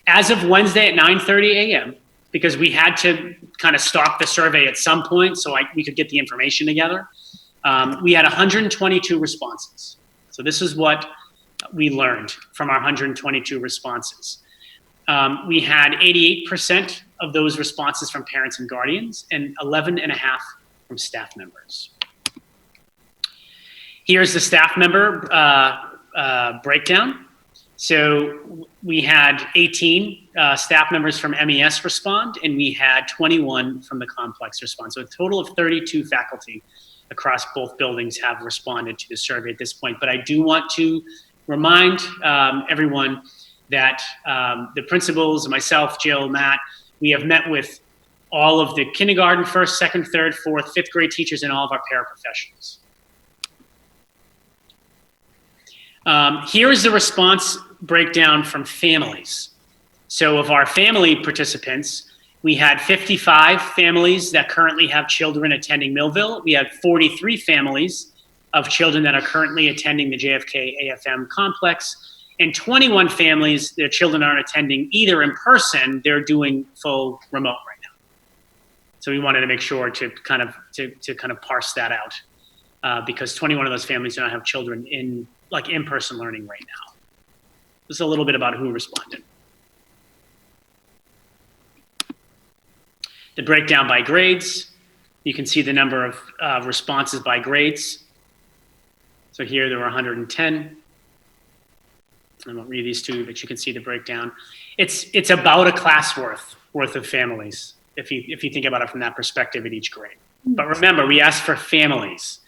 As of Wednesday at 9:30 a.m., because we had to kind of stop the survey at some point so we could get the information together, we had 122 responses. So this is what we learned from our 122 responses. We had 88% of those responses from parents and guardians and 11.5% from staff members. Here's the staff member breakdown. So we had 18 staff members from MES respond, and we had 21 from the complex respond. So a total of 32 faculty across both buildings have responded to the survey at this point. But I do want to remind everyone that the principals, myself, Jill, Matt, we have met with all of the kindergarten, first, second, third, fourth, fifth grade teachers and all of our paraprofessionals. Here is the response breakdown from families. So of our family participants, we had 55 families that currently have children attending Millville. We had 43 families of children that are currently attending the JFK AFM complex, and 21 families, their children aren't attending either in person, they're doing full remote right now. So we wanted to make sure to kind of parse that out because 21 of those families do not have children in in-person learning right now. This is a little bit about who responded. The breakdown by grades. You can see the number of responses by grades. So here there were 110. I won't read these two, but you can see the breakdown. It's about a class worth of families if you think about it from that perspective at each grade. But remember, we asked for families.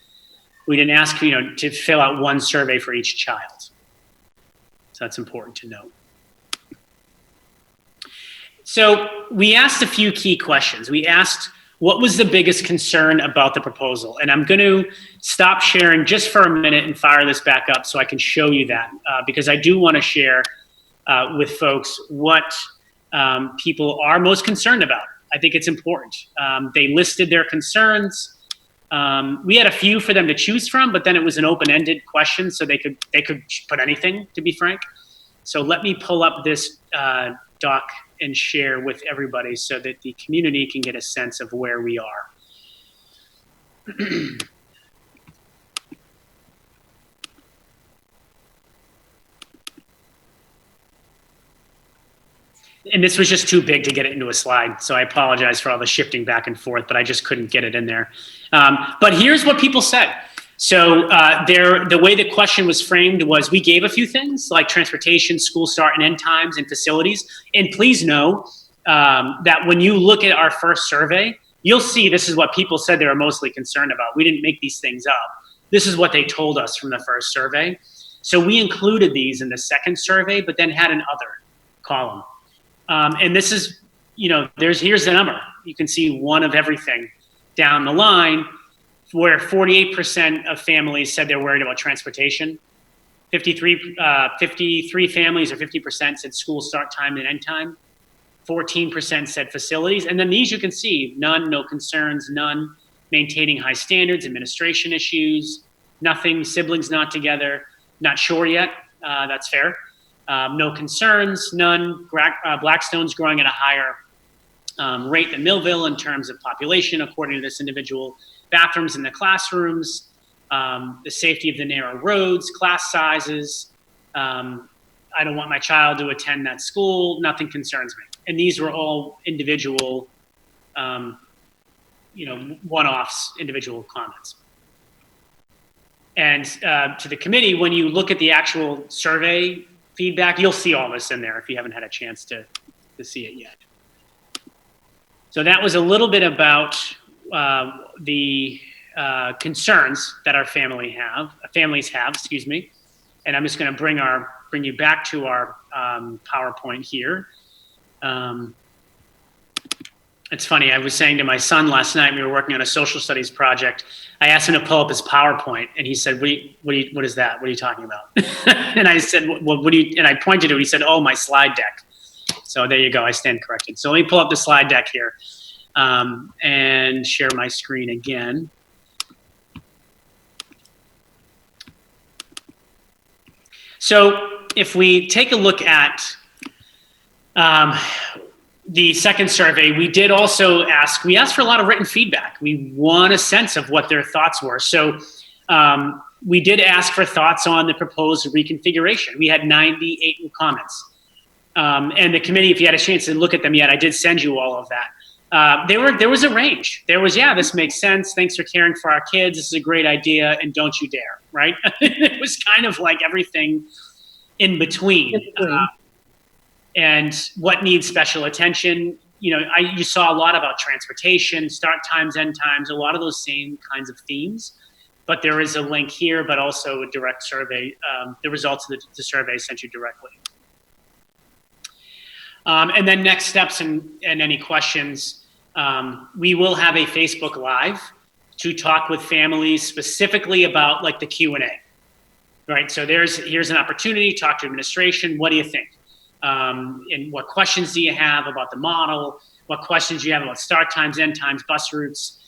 We didn't ask to fill out one survey for each child. So that's important to note. So we asked a few key questions. We asked, what was the biggest concern about the proposal? And I'm going to stop sharing just for a minute and fire this back up so I can show you that because I do want to share with folks what people are most concerned about. I think it's important. They listed their concerns. We had a few for them to choose from, but then it was an open-ended question, so they could put anything, to be frank. So let me pull up this doc and share with everybody so that the community can get a sense of where we are. And this was just too big to get it into a slide, so I apologize for all the shifting back and forth, but I just couldn't get it in there. But here's what people said. So the way the question was framed was we gave a few things like transportation, school start and end times, and facilities. And please know that when you look at our first survey, you'll see this is what people said they were mostly concerned about. We didn't make these things up. This is what they told us from the first survey. So we included these in the second survey, but then had an other column. And this is, here's the number. You can see one of everything down the line where 48% of families said they're worried about transportation. 53 families or 50% said school start time and end time. 14% said facilities. And then these you can see, none, no concerns, none, maintaining high standards, administration issues, nothing, siblings not together, not sure yet, that's fair. No concerns, none. Blackstone's growing at a higher rate than Millville in terms of population, according to this individual. Bathrooms in the classrooms, the safety of the narrow roads, class sizes. I don't want my child to attend that school. Nothing concerns me. And these were all individual, one-offs, individual comments. And to the committee, when you look at the actual survey feedback, you'll see all this in there if you haven't had a chance to see it yet. So that was a little bit about the concerns that our families have, and I'm just going to bring bring you back to our PowerPoint here. It's funny, I was saying to my son last night, we were working on a social studies project. I asked him to pull up his PowerPoint, and he said, what is that? What are you talking about? And I said, well, and I pointed to it. He said, oh, my slide deck. So there you go, I stand corrected. So let me pull up the slide deck here and share my screen again. So if we take a look at the second survey, we did also ask for a lot of written feedback. We want a sense of what their thoughts were. So we did ask for thoughts on the proposed reconfiguration. We had 98 comments. And the committee, if you had a chance to look at them yet, I did send you all of that. There was a range. There was, yeah, this makes sense. Thanks for caring for our kids. This is a great idea. And don't you dare, right? It was kind of like everything in between. And what needs special attention. You know, you saw a lot about transportation, start times, end times, a lot of those same kinds of themes. But there is a link here, but also a direct survey. The results of the survey sent you directly. And then next steps and any questions, we will have a Facebook Live to talk with families specifically about like the Q&A, right? So here's an opportunity, talk to administration. What do you think? And what questions do you have about the model? What questions do you have about start times, end times, bus routes?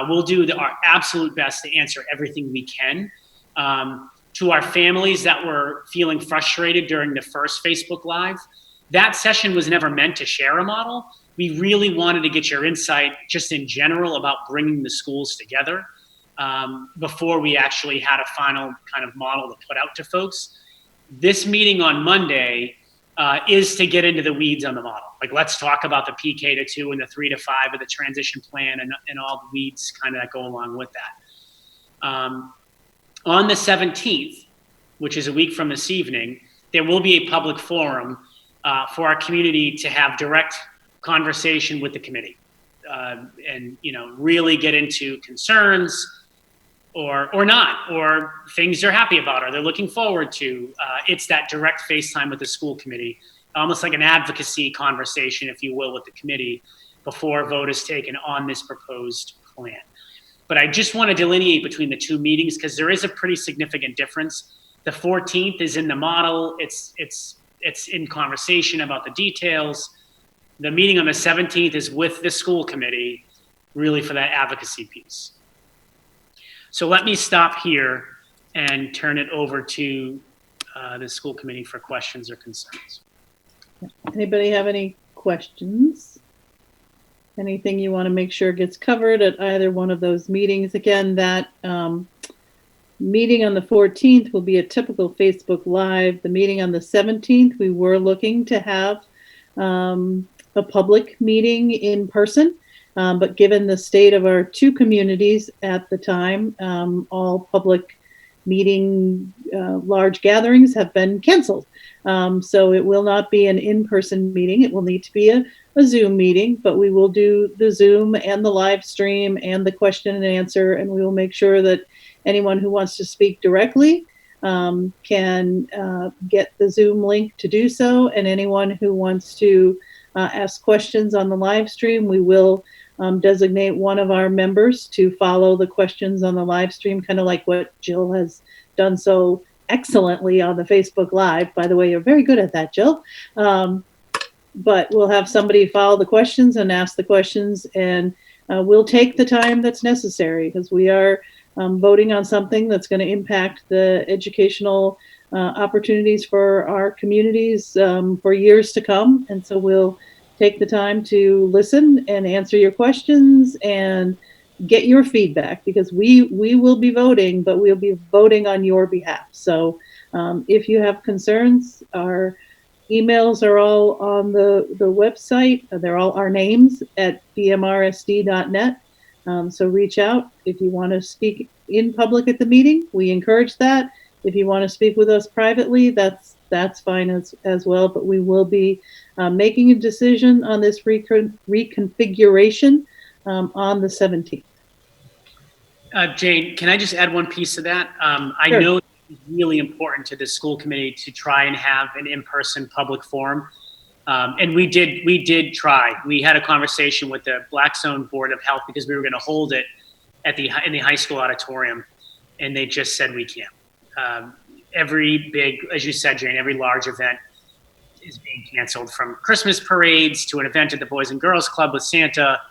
We'll do our absolute best to answer everything we can. To our families that were feeling frustrated during the first Facebook Live, that session was never meant to share a model. We really wanted to get your insight just in general about bringing the schools together before we actually had a final kind of model to put out to folks. This meeting on Monday is to get into the weeds on the model. Like, let's talk about the PK to 2 and the 3 to 5 of the transition plan and all the weeds kind of that go along with that. On the 17th, which is a week from this evening, there will be a public forum for our community to have direct conversation with the committee and, you know, really get into concerns or not, or things they're happy about or they're looking forward to. It's that direct FaceTime with the school committee, almost like an advocacy conversation, if you will, with the committee before a vote is taken on this proposed plan. But I just want to delineate between the two meetings because there is a pretty significant difference. The 14th is in the model. It's in conversation about the details. The meeting on the 17th is with the school committee, really for that advocacy piece. So let me stop here and turn it over to the school committee for questions or concerns. Anybody have any questions? Anything you want to make sure gets covered at either one of those meetings? Again, that meeting on the 14th will be a typical Facebook Live. The meeting on the 17th, we were looking to have a public meeting in person. But given the state of our two communities at the time, all public meeting, large gatherings have been canceled. So it will not be an in-person meeting. It will need to be a Zoom meeting, but we will do the Zoom and the live stream and the question and answer, and we will make sure that anyone who wants to speak directly can get the Zoom link to do so, and anyone who wants to ask questions on the live stream, we will designate one of our members to follow the questions on the live stream, kind of like what Jill has done so excellently on the Facebook Live. By the way, you're very good at that, Jill. But we'll have somebody follow the questions and ask the questions, and we'll take the time that's necessary because we are voting on something that's going to impact the educational opportunities for our communities for years to come. And so we'll take the time to listen and answer your questions and get your feedback because we will be voting, but we'll be voting on your behalf. So if you have concerns, our emails are all on the website. They're all our names at bmrsd.net. So reach out if you want to speak in public at the meeting. We encourage that. If you want to speak with us privately, that's fine as well. But we will be making a decision on this reconfiguration on the 17th. Jane, can I just add one piece to that? I Sure. know is really important to the school committee to try and have an in-person public forum. And we did try. We had a conversation with the Blackstone Board of Health because we were going to hold it in the high school auditorium, and they just said we can't. Every big, as you said, Jane, every large event is being canceled, from Christmas parades to an event at the Boys and Girls Club with Santa,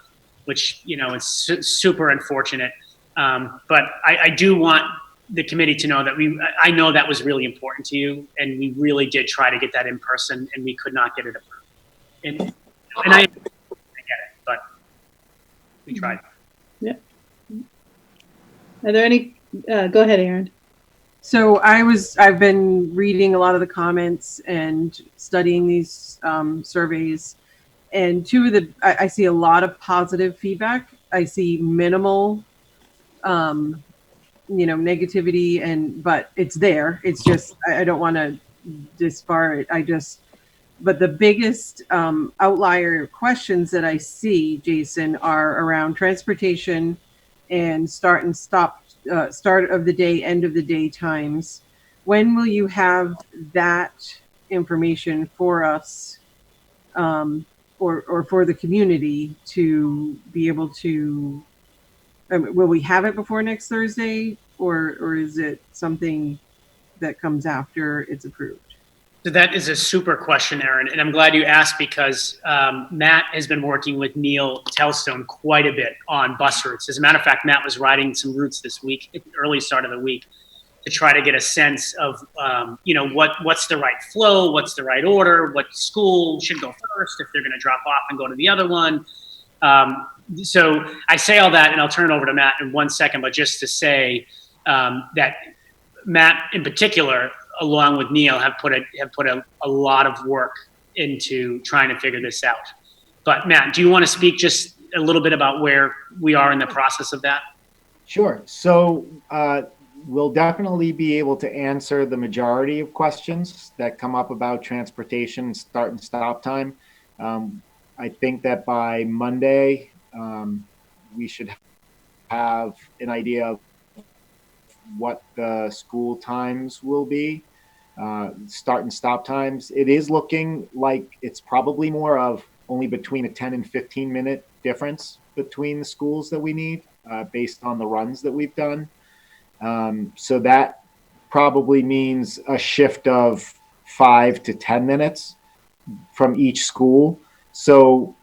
which, is super unfortunate. But I do want the committee to know that I know that was really important to you, and we really did try to get that in person, and we could not get it approved. And I get it, but we tried. Yeah. Are there any, go ahead, Aaron. So I've been reading a lot of the comments and studying these surveys, and I see a lot of positive feedback. I see minimal, negativity, but it's there. It's just, I don't want to disbar it. But the biggest outlier questions that I see, Jason, are around transportation and start and stop, start of the day, end of the day times. When will you have that information for us, or for the community to be able to, will we have it before next Thursday, or is it something that comes after it's approved? So that is a super question, Aaron, and I'm glad you asked, because Matt has been working with Neil Telstone quite a bit on bus routes. As a matter of fact, Matt was riding some routes this week, early start of the week, to try to get a sense of, what's the right flow, what's the right order, what school should go first, if they're going to drop off and go to the other one. So I say all that, and I'll turn it over to Matt in 1 second, but just to say that Matt in particular, along with Neil, have put a lot of work into trying to figure this out. But Matt, do you want to speak just a little bit about where we are in the process of that? Sure. So we'll definitely be able to answer the majority of questions that come up about transportation, start and stop time. I think that by Monday, we should have an idea of what the school times will be, start and stop times. It is looking like it's probably more of only between a 10 and 15 minute difference between the schools that we need, based on the runs that we've done. So that probably means a shift of 5 to 10 minutes from each school. So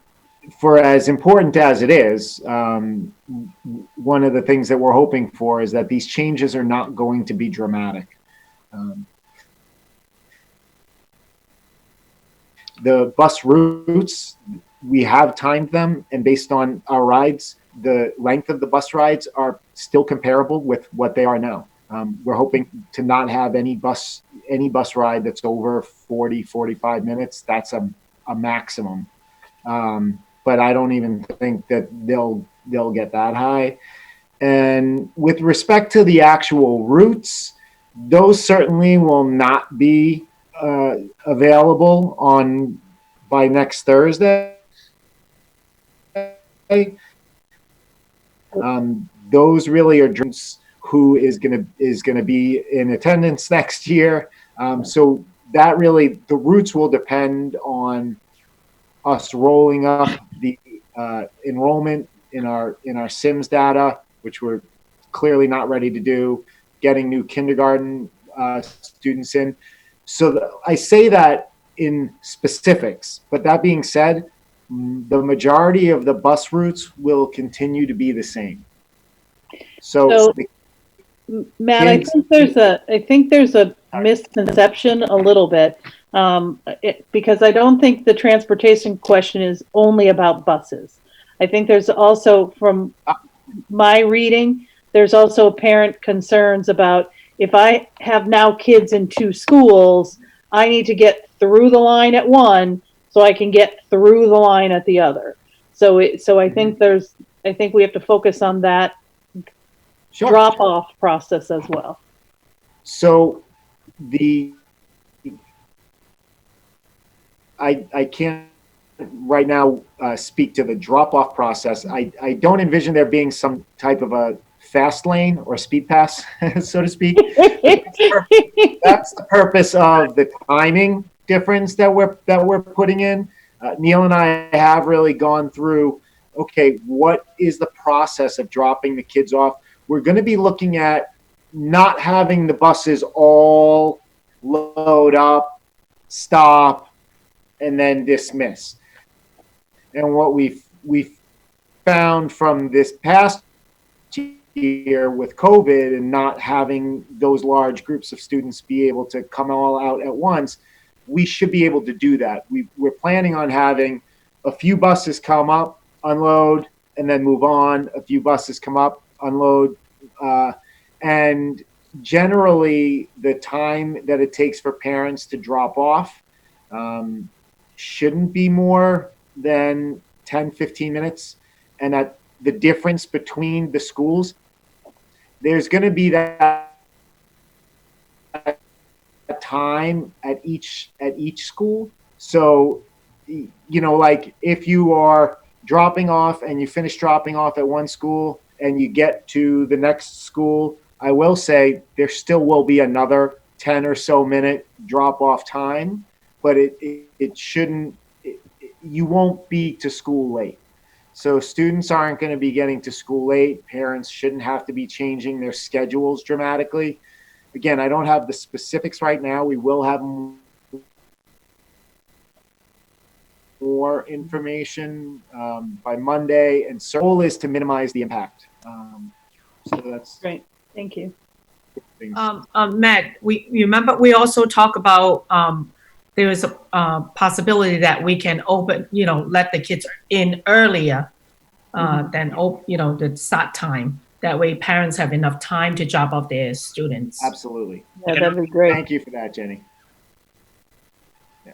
for as important as it is, one of the things that we're hoping for is that these changes are not going to be dramatic. The bus routes, we have timed them, and based on our rides, the length of the bus rides are still comparable with what they are now. We're hoping to not have any bus ride that's over 40, 45 minutes. That's a maximum. But I don't even think that they'll get that high. And with respect to the actual routes, those certainly will not be available by next Thursday. Those really are dreams who is gonna be in attendance next year. So that really, the routes will depend on us rolling up the enrollment in our SIMS data, which we're clearly not ready to do, getting new kindergarten students in. So I say that in specifics, but that being said, the majority of the bus routes will continue to be the same. So Matt, I think there's a misconception a little bit, because I don't think the transportation question is only about buses. I think there's also, from my reading, there's also parent concerns about, if I have now kids in two schools, I need to get through the line at one so I can get through the line at the other. So I think we have to focus on that drop-off process as well. So I can't right now speak to the drop-off process. I don't envision there being some type of a fast lane or speed pass, so to speak. That's the purpose of the timing difference that we're putting in. Neil and I have really gone through, okay, what is the process of dropping the kids off? We're going to be looking at not having the buses all load up, stop, and then dismiss. And what we've found from this past year with COVID and not having those large groups of students be able to come all out at once, we should be able to do that. We're planning on having a few buses come up, unload, and then move on. A few buses come up, unload, and generally the time that it takes for parents to drop off shouldn't be more than 10, 15 minutes. And that the difference between the schools, there's going to be that time at each school. So, like if you are dropping off and you finish dropping off at one school and you get to the next school, I will say there still will be another 10 or so minute drop off time, but it shouldn't, you won't be to school late. So students aren't going to be getting to school late. Parents shouldn't have to be changing their schedules dramatically. Again, I don't have the specifics right now. We will have more information by Monday, and the goal is to minimize the impact. So that's great. Thank you. Matt, you remember we also talk about there is a possibility that we can open, let the kids in earlier than the start time. That way parents have enough time to drop off their students. Absolutely. Yeah, that'd be great. Thank you for that, Jenny. Yeah.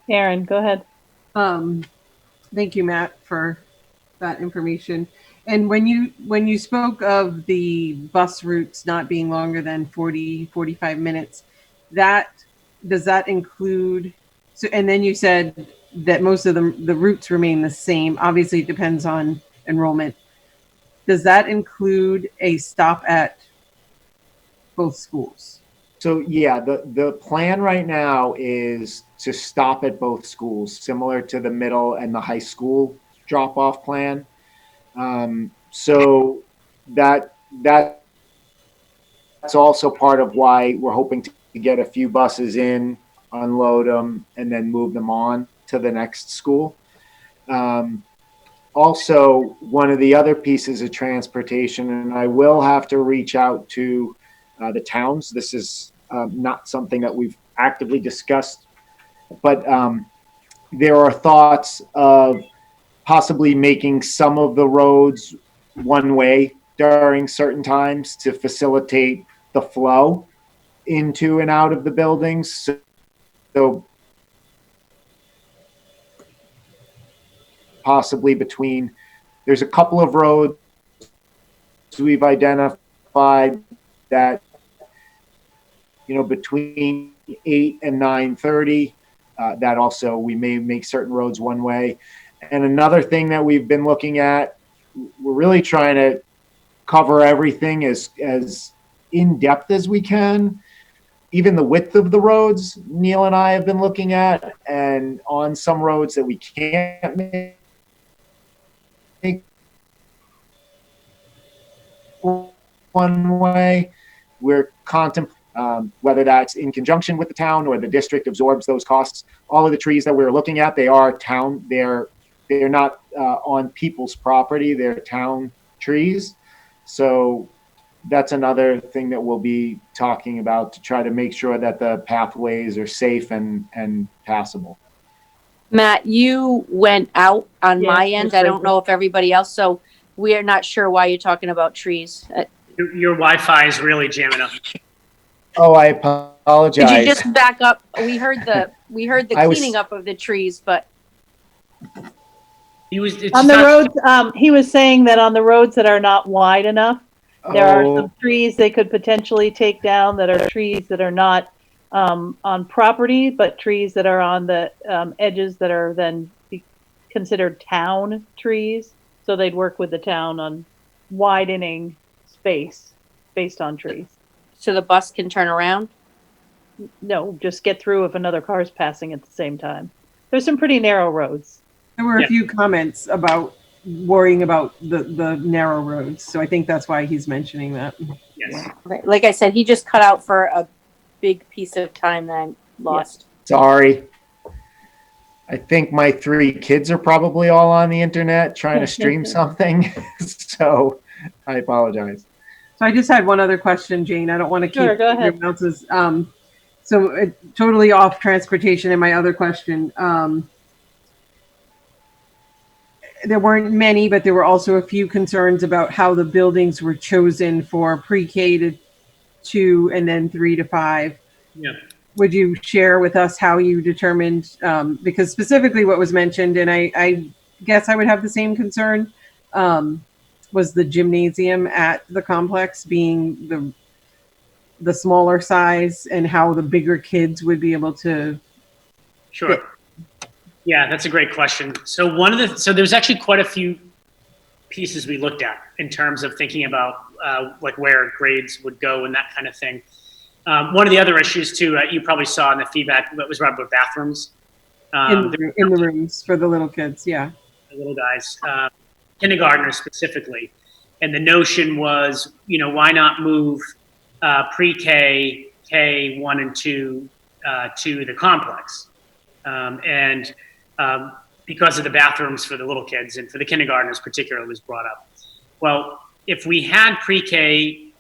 Aaron, go ahead. Thank you, Matt, for that information. And when you spoke of the bus routes not being longer than 40, 45 minutes, does that include, so, and then you said that most of the routes remain the same. Obviously it depends on enrollment. Does that include a stop at both schools? So yeah, the plan right now is to stop at both schools, similar to the middle and the high school drop-off plan. So that's also part of why we're hoping to get a few buses in, unload them, and then move them on to the next school. Also, one of the other pieces of transportation, and I will have to reach out to the towns. This is not something that we've actively discussed, but there are thoughts of possibly making some of the roads one way during certain times to facilitate the flow into and out of the buildings. So possibly there's a couple of roads we've identified that, between 8 and 9:30, that also we may make certain roads one way. And another thing that we've been looking at, we're really trying to cover everything as in depth as we can. Even the width of the roads, Neil and I have been looking at, and on some roads that we can't make one way, we're contemplating whether that's in conjunction with the town or the district absorbs those costs. All of the trees that we're looking at, they are town, they're not on people's property, they're town trees. So that's another thing that we'll be talking about to try to make sure that the pathways are safe and passable. Matt, you went out on my end. I don't know if everybody else, so we are not sure why you're talking about trees. Your Wi-Fi is really jamming up. Oh, I apologize. Could you just back up? We heard the cleaning up of the trees, but On the roads, he was saying that on the roads that are not wide enough, there are some trees they could potentially take down that are trees that are not on property, but trees that are on the edges that are then considered town trees. So they'd work with the town on widening space based on trees. So the bus can turn around? No, just get through if another car is passing at the same time. There's some pretty narrow roads. There were a few comments about worrying about the narrow roads, so I think that's why he's mentioning that. Yes. Okay. Like I said, he just cut out for a big piece of time that I lost. Sorry. I think my 3 kids are probably all on the internet trying to stream something. So I apologize. So I just had one other question, Jane. I don't want to keep Sure, go ahead. everyone else's. So totally off transportation. And my other question, there weren't many, but there were also a few concerns about how the buildings were chosen for pre-K to 2 and then 3 to 5. Yeah. Would you share with us how you determined, because specifically what was mentioned, and I guess I would have the same concern, was the gymnasium at the complex being the smaller size and how the bigger kids would be able to. Sure. Yeah, that's a great question. So there's actually quite a few pieces we looked at in terms of thinking about like where grades would go and that kind of thing. One of the other issues too, you probably saw in the feedback, that was around with bathrooms. In the rooms for the little kids, yeah. The little guys, kindergartners specifically. And the notion was, why not move pre-K, K1 and 2 to the complex? Because of the bathrooms for the little kids and for the kindergartners particularly was brought up. Well, if we had pre-K,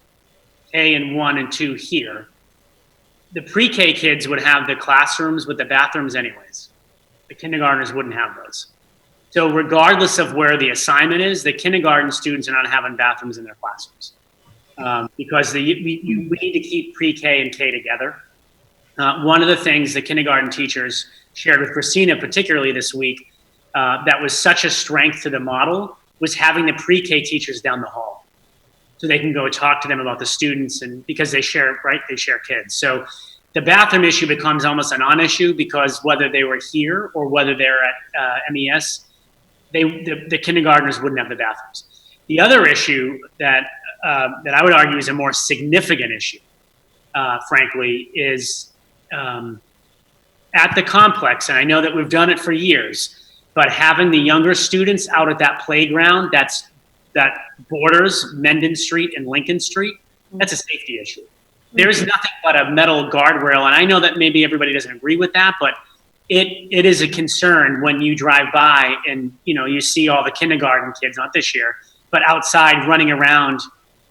K and 1 and 2 here, the pre-K kids would have the classrooms with the bathrooms anyways. The kindergartners wouldn't have those. So regardless of where the assignment is, the kindergarten students are not having bathrooms in their classrooms because we need to keep pre-K and K together. One of the things the kindergarten teachers shared with Christina, particularly this week, that was such a strength to the model was having the pre-K teachers down the hall. So they can go talk to them about the students, and because they share kids. So the bathroom issue becomes almost a non-issue because whether they were here or whether they're at MES, the kindergartners wouldn't have the bathrooms. The other issue that I would argue is a more significant issue, frankly, is at the complex, and I know that we've done it for years, but having the younger students out at that playground that borders Mendon Street and Lincoln Street, that's a safety issue. There's nothing but a metal guardrail, and I know that maybe everybody doesn't agree with that, but it is a concern when you drive by and you see all the kindergarten kids, not this year, but outside running around,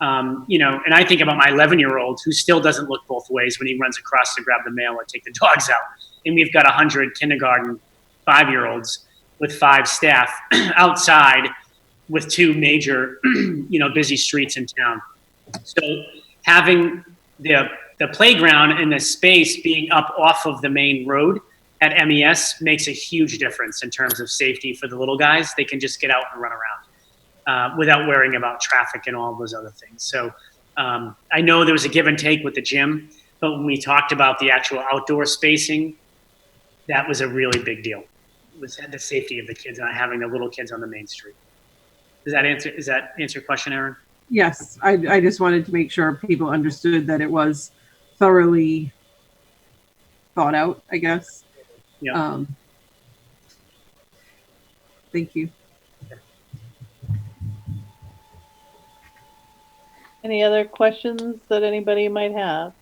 and I think about my 11-year-old who still doesn't look both ways when he runs across to grab the mail or take the dogs out. And we've got 100 kindergarten 5-year-olds with 5 staff outside with 2 major, busy streets in town. So having the playground and the space being up off of the main road at MES makes a huge difference in terms of safety for the little guys. They can just get out and run around without worrying about traffic and all those other things. So I know there was a give and take with the gym, but when we talked about the actual outdoor spacing, that was a really big deal. It was the safety of the kids, not having the little kids on the main street. Does that answer your question, Erin? Yes, I just wanted to make sure people understood that it was thoroughly thought out, I guess. Yeah. Thank you. Any other questions that anybody might have?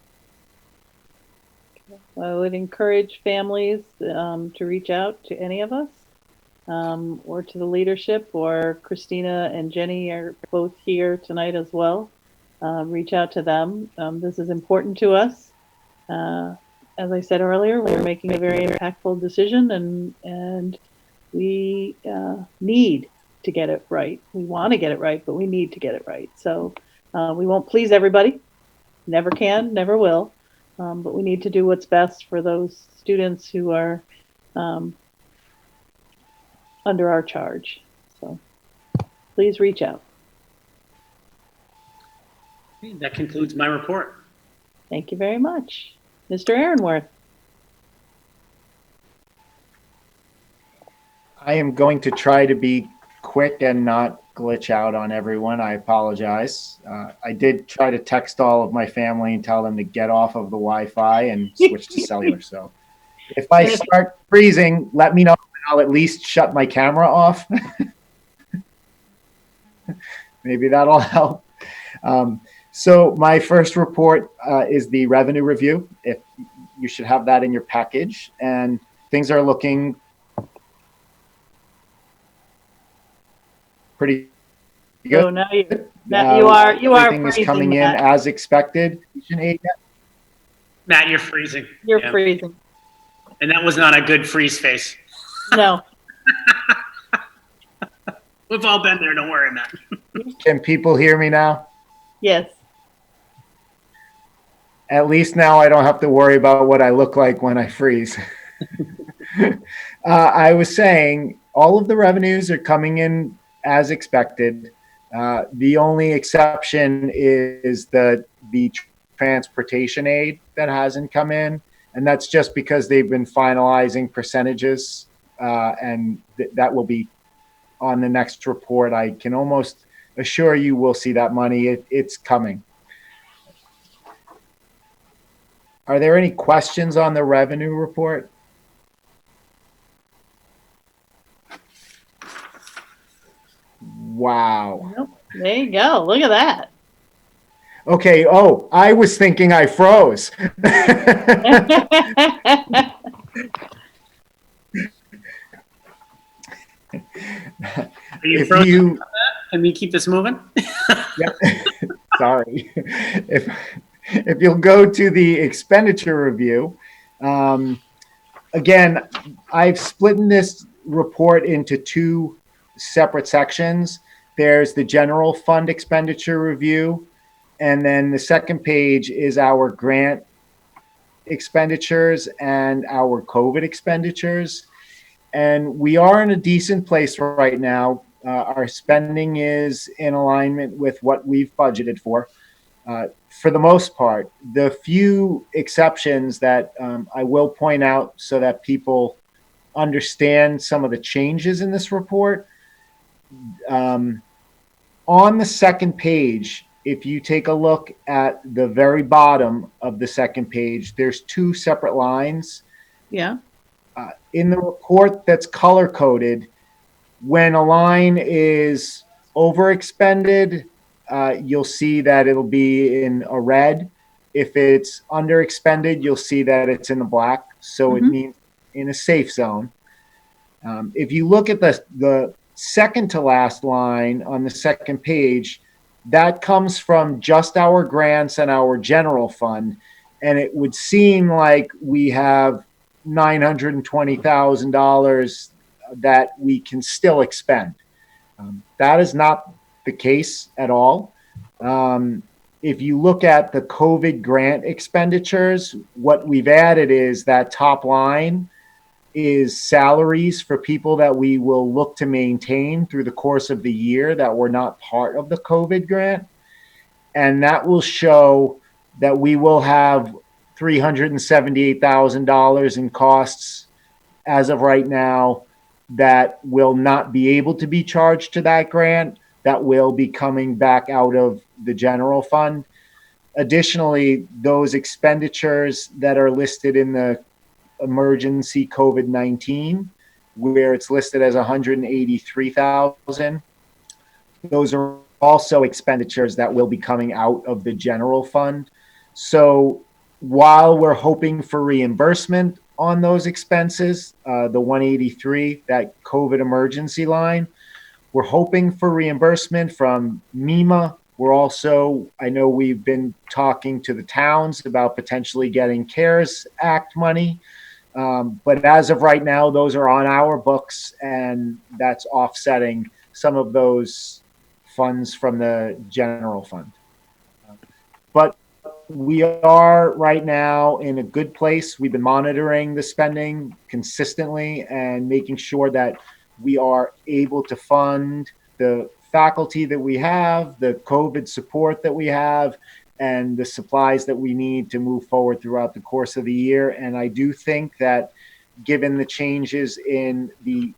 I would encourage families to reach out to any of us or to the leadership, or Christina and Jenny are both here tonight as well. Reach out to them. This is important to us. As I said earlier, we're making a very impactful decision, and we need to get it right. We want to get it right, but we need to get it right. So we won't please everybody. Never can, never will. But we need to do what's best for those students who are under our charge. So please reach out. Okay, that concludes my report. Thank you very much. Mr. Aaronworth. I am going to try to be quick and not glitch out on everyone. I apologize. I did try to text all of my family and tell them to get off of the Wi-Fi and switch to cellular. So if I start freezing, let me know. I'll at least shut my camera off. Maybe that'll help. So my first report is the revenue review. If you should have that in your package, and things are looking good. So now you are everything is freezing, coming in Matt. as expected. Matt, you're freezing. You're Yeah. freezing. And that was not a good freeze face. No. We've all been there. Don't worry, Matt. Can people hear me now? Yes. At least now I don't have to worry about what I look like when I freeze. I was saying all of the revenues are coming in as expected. The only exception is the transportation aid that hasn't come in. And that's just because they've been finalizing percentages, and that will be on the next report. I can almost assure you we'll see that money. It's coming. Are there any questions on the revenue report? Wow. Nope. There you go. Look at that. Okay. Oh, I was thinking I froze. Are you frozen? Can we keep this moving? Sorry. If you'll go to the expenditure review, again, I've split this report into two separate sections. There's the general fund expenditure review, and then the second page is our grant expenditures and our COVID expenditures. And we are in a decent place right now. Our spending is in alignment with what we've budgeted for the most part. The few exceptions that I will point out so that people understand some of the changes in this report. On the second page, if you take a look at the very bottom of the second page, there's two separate lines. Yeah. In the report that's color coded, when a line is overexpended, you'll see that it'll be in a red. If it's underexpended, you'll see that it's in the black. So it means in a safe zone. If you look at the second to last line on the second page, that comes from just our grants and our general fund. And it would seem like we have $920,000 that we can still expend. That is not the case at all. If you look at the COVID grant expenditures, what we've added is that top line is salaries for people that we will look to maintain through the course of the year that were not part of the COVID grant. And that will show that we will have $378,000 in costs as of right now that will not be able to be charged to that grant, that will be coming back out of the general fund. Additionally, those expenditures that are listed in the emergency COVID-19, where it's listed as 183,000, those are also expenditures that will be coming out of the general fund. So while we're hoping for reimbursement on those expenses, the 183, that COVID emergency line, we're hoping for reimbursement from MEMA. We're also, I know we've been talking to the towns about potentially getting CARES Act money. But as of right now, those are on our books, and that's offsetting some of those funds from the general fund. But we are right now in a good place. We've been monitoring the spending consistently and making sure that we are able to fund the faculty that we have, the COVID support that we have, and the supplies that we need to move forward throughout the course of the year. And I do think that given the changes in the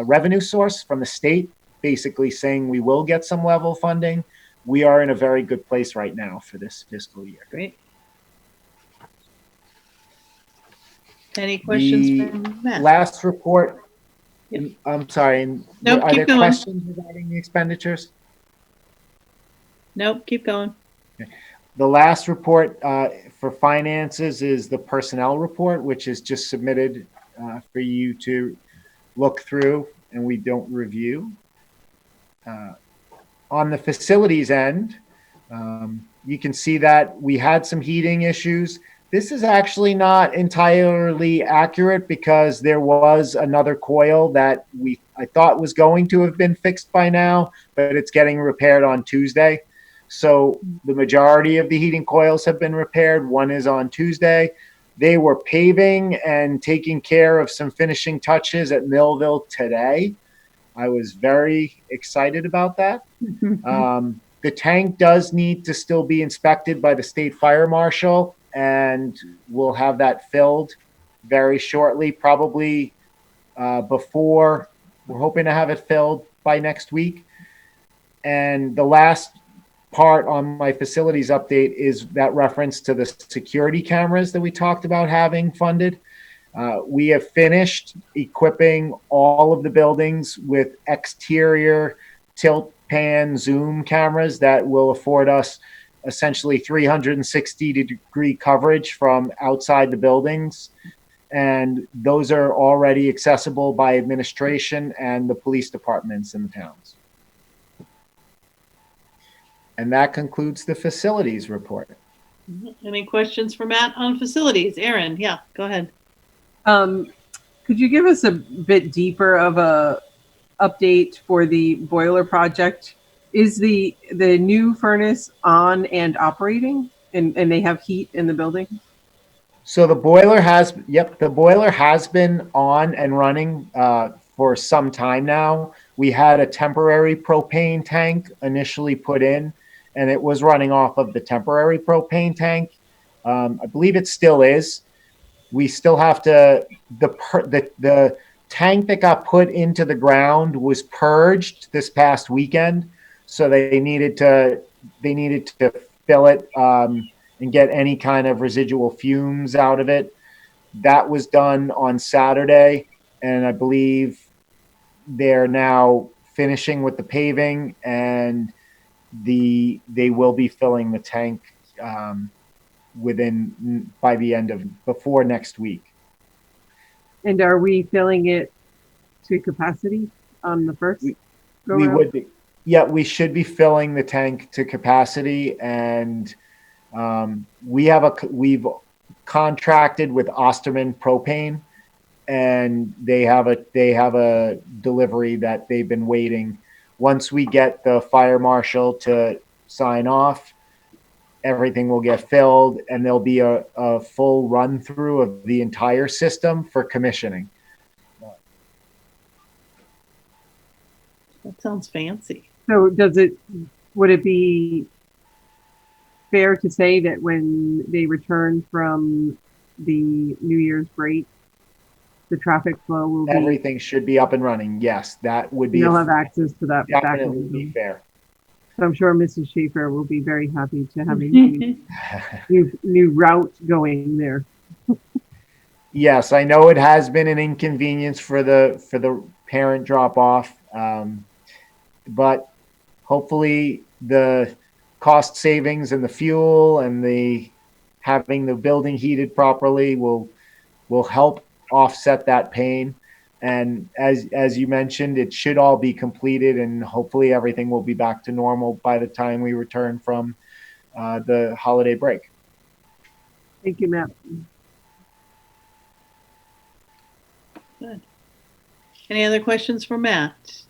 revenue source from the state, basically saying we will get some level funding. We are in a very good place right now for this fiscal year. Great. Any questions for Matt? Last report. Yep. I'm sorry. Nope, are keep there going. questions regarding the expenditures? Nope, keep going. The last report for finances is the personnel report, which is just submitted for you to look through, and we don't review. On the facilities end, you can see that we had some heating issues. This is actually not entirely accurate because there was another coil that I thought was going to have been fixed by now, but it's getting repaired on Tuesday. So the majority of the heating coils have been repaired. One is on Tuesday. They were paving and taking care of some finishing touches at Millville today. I was very excited about that. The tank does need to still be inspected by the state fire marshal, and we'll have that filled very shortly, probably before, we're hoping to have it filled by next week. And the last part on my facilities update is that reference to the security cameras that we talked about having funded. We have finished equipping all of the buildings with exterior tilt pan zoom cameras that will afford us essentially 360-degree coverage from outside the buildings. And those are already accessible by administration and the police departments in the towns. And that concludes the facilities report. Any questions for Matt on facilities? Aaron, yeah, go ahead. Could you give us a bit deeper of a update for the boiler project? Is the new furnace on and operating, and they have heat in the building? So the boiler has, the boiler has been on and running for some time now. We had a temporary propane tank initially put in, and it was running off of the temporary propane tank. I believe it still is. We still have to, the tank that got put into the ground was purged this past weekend. So they needed to fill it and get any kind of residual fumes out of it. That was done on Saturday, and I believe they're now finishing with the paving, and they will be filling the tank before next week. And are we filling it to capacity on the first? We would be. Yeah, we should be filling the tank to capacity, and we've contracted with Osterman Propane, and they have a delivery that they've been waiting. Once we get the fire marshal to sign off, everything will get filled, and there'll be a full run through of the entire system for commissioning. That sounds fancy. So would it be fair to say that when they return from the New Year's break, the traffic flow will be... Everything should be up and running. Yes, that would be... They'll have access to that. Definitely be fair. So I'm sure Mrs. Schaefer will be very happy to have a new route going there. Yes, I know it has been an inconvenience for the parent drop off, but hopefully the cost savings and the fuel and the having the building heated properly will help offset that pain. And as you mentioned, it should all be completed, and hopefully everything will be back to normal by the time we return from the holiday break. Thank you, Matt. Good. Any other questions for Matt?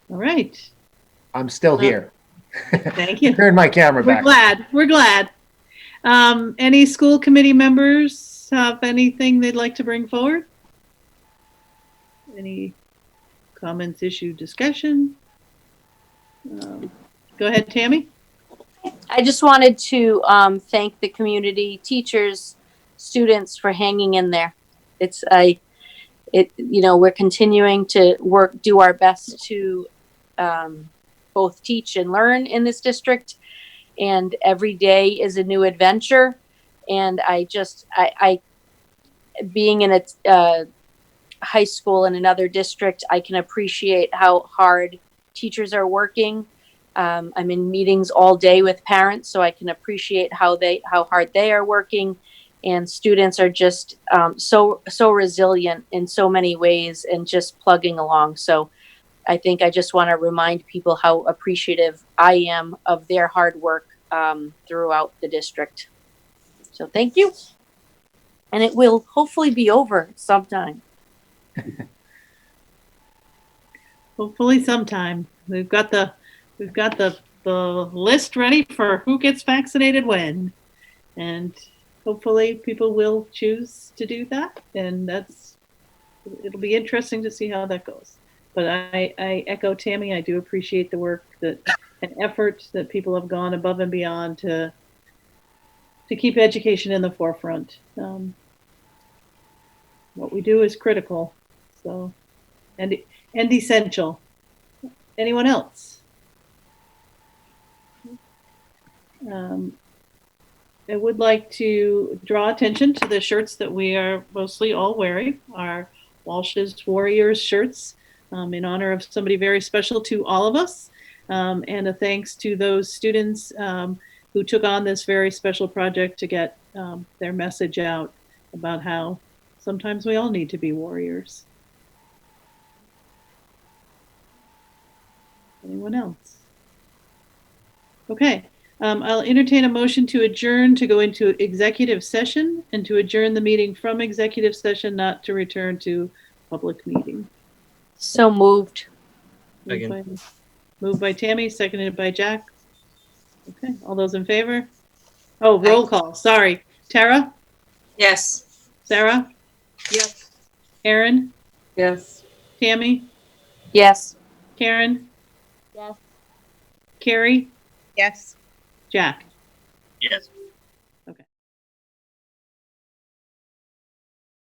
All right. I'm still here. Thank you. Turn my camera back. We're glad. Any school committee members have anything they'd like to bring forward? Any comments, issue, discussion? Go ahead, Tammy. I just wanted to thank the community, teachers, students for hanging in there. we're continuing to do our best to both teach and learn in this district, and every day is a new adventure. And I being in a high school in another district, I can appreciate how hard teachers are working. I'm in meetings all day with parents, so I can appreciate how hard they are working. And students are just so resilient in so many ways and just plugging along. So I think I just want to remind people how appreciative I am of their hard work throughout the district. So thank you. And it will hopefully be over sometime. Hopefully sometime. We've got the list ready for who gets vaccinated when. And hopefully people will choose to do that. And it'll be interesting to see how that goes. But I echo Tammy. I do appreciate the work and effort that people have gone above and beyond to keep education in the forefront. What we do is critical, so and essential. Anyone else? I would like to draw attention to the shirts that we are mostly all wearing, our Walsh's Warriors shirts, in honor of somebody very special to all of us, and a thanks to those students who took on this very special project to get their message out about how sometimes we all need to be warriors. Anyone else? Okay. I'll entertain a motion to adjourn to go into executive session and to adjourn the meeting from executive session, not to return to public meeting. So moved. Moved by Tammy, seconded by Jack. Okay, all those in favor? Oh, roll call. Sorry. Tara? Yes. Sarah? Yes. Erin? Yes. Tammy? Yes. Karen? Yes. Carrie? Yes. Jack? Yes.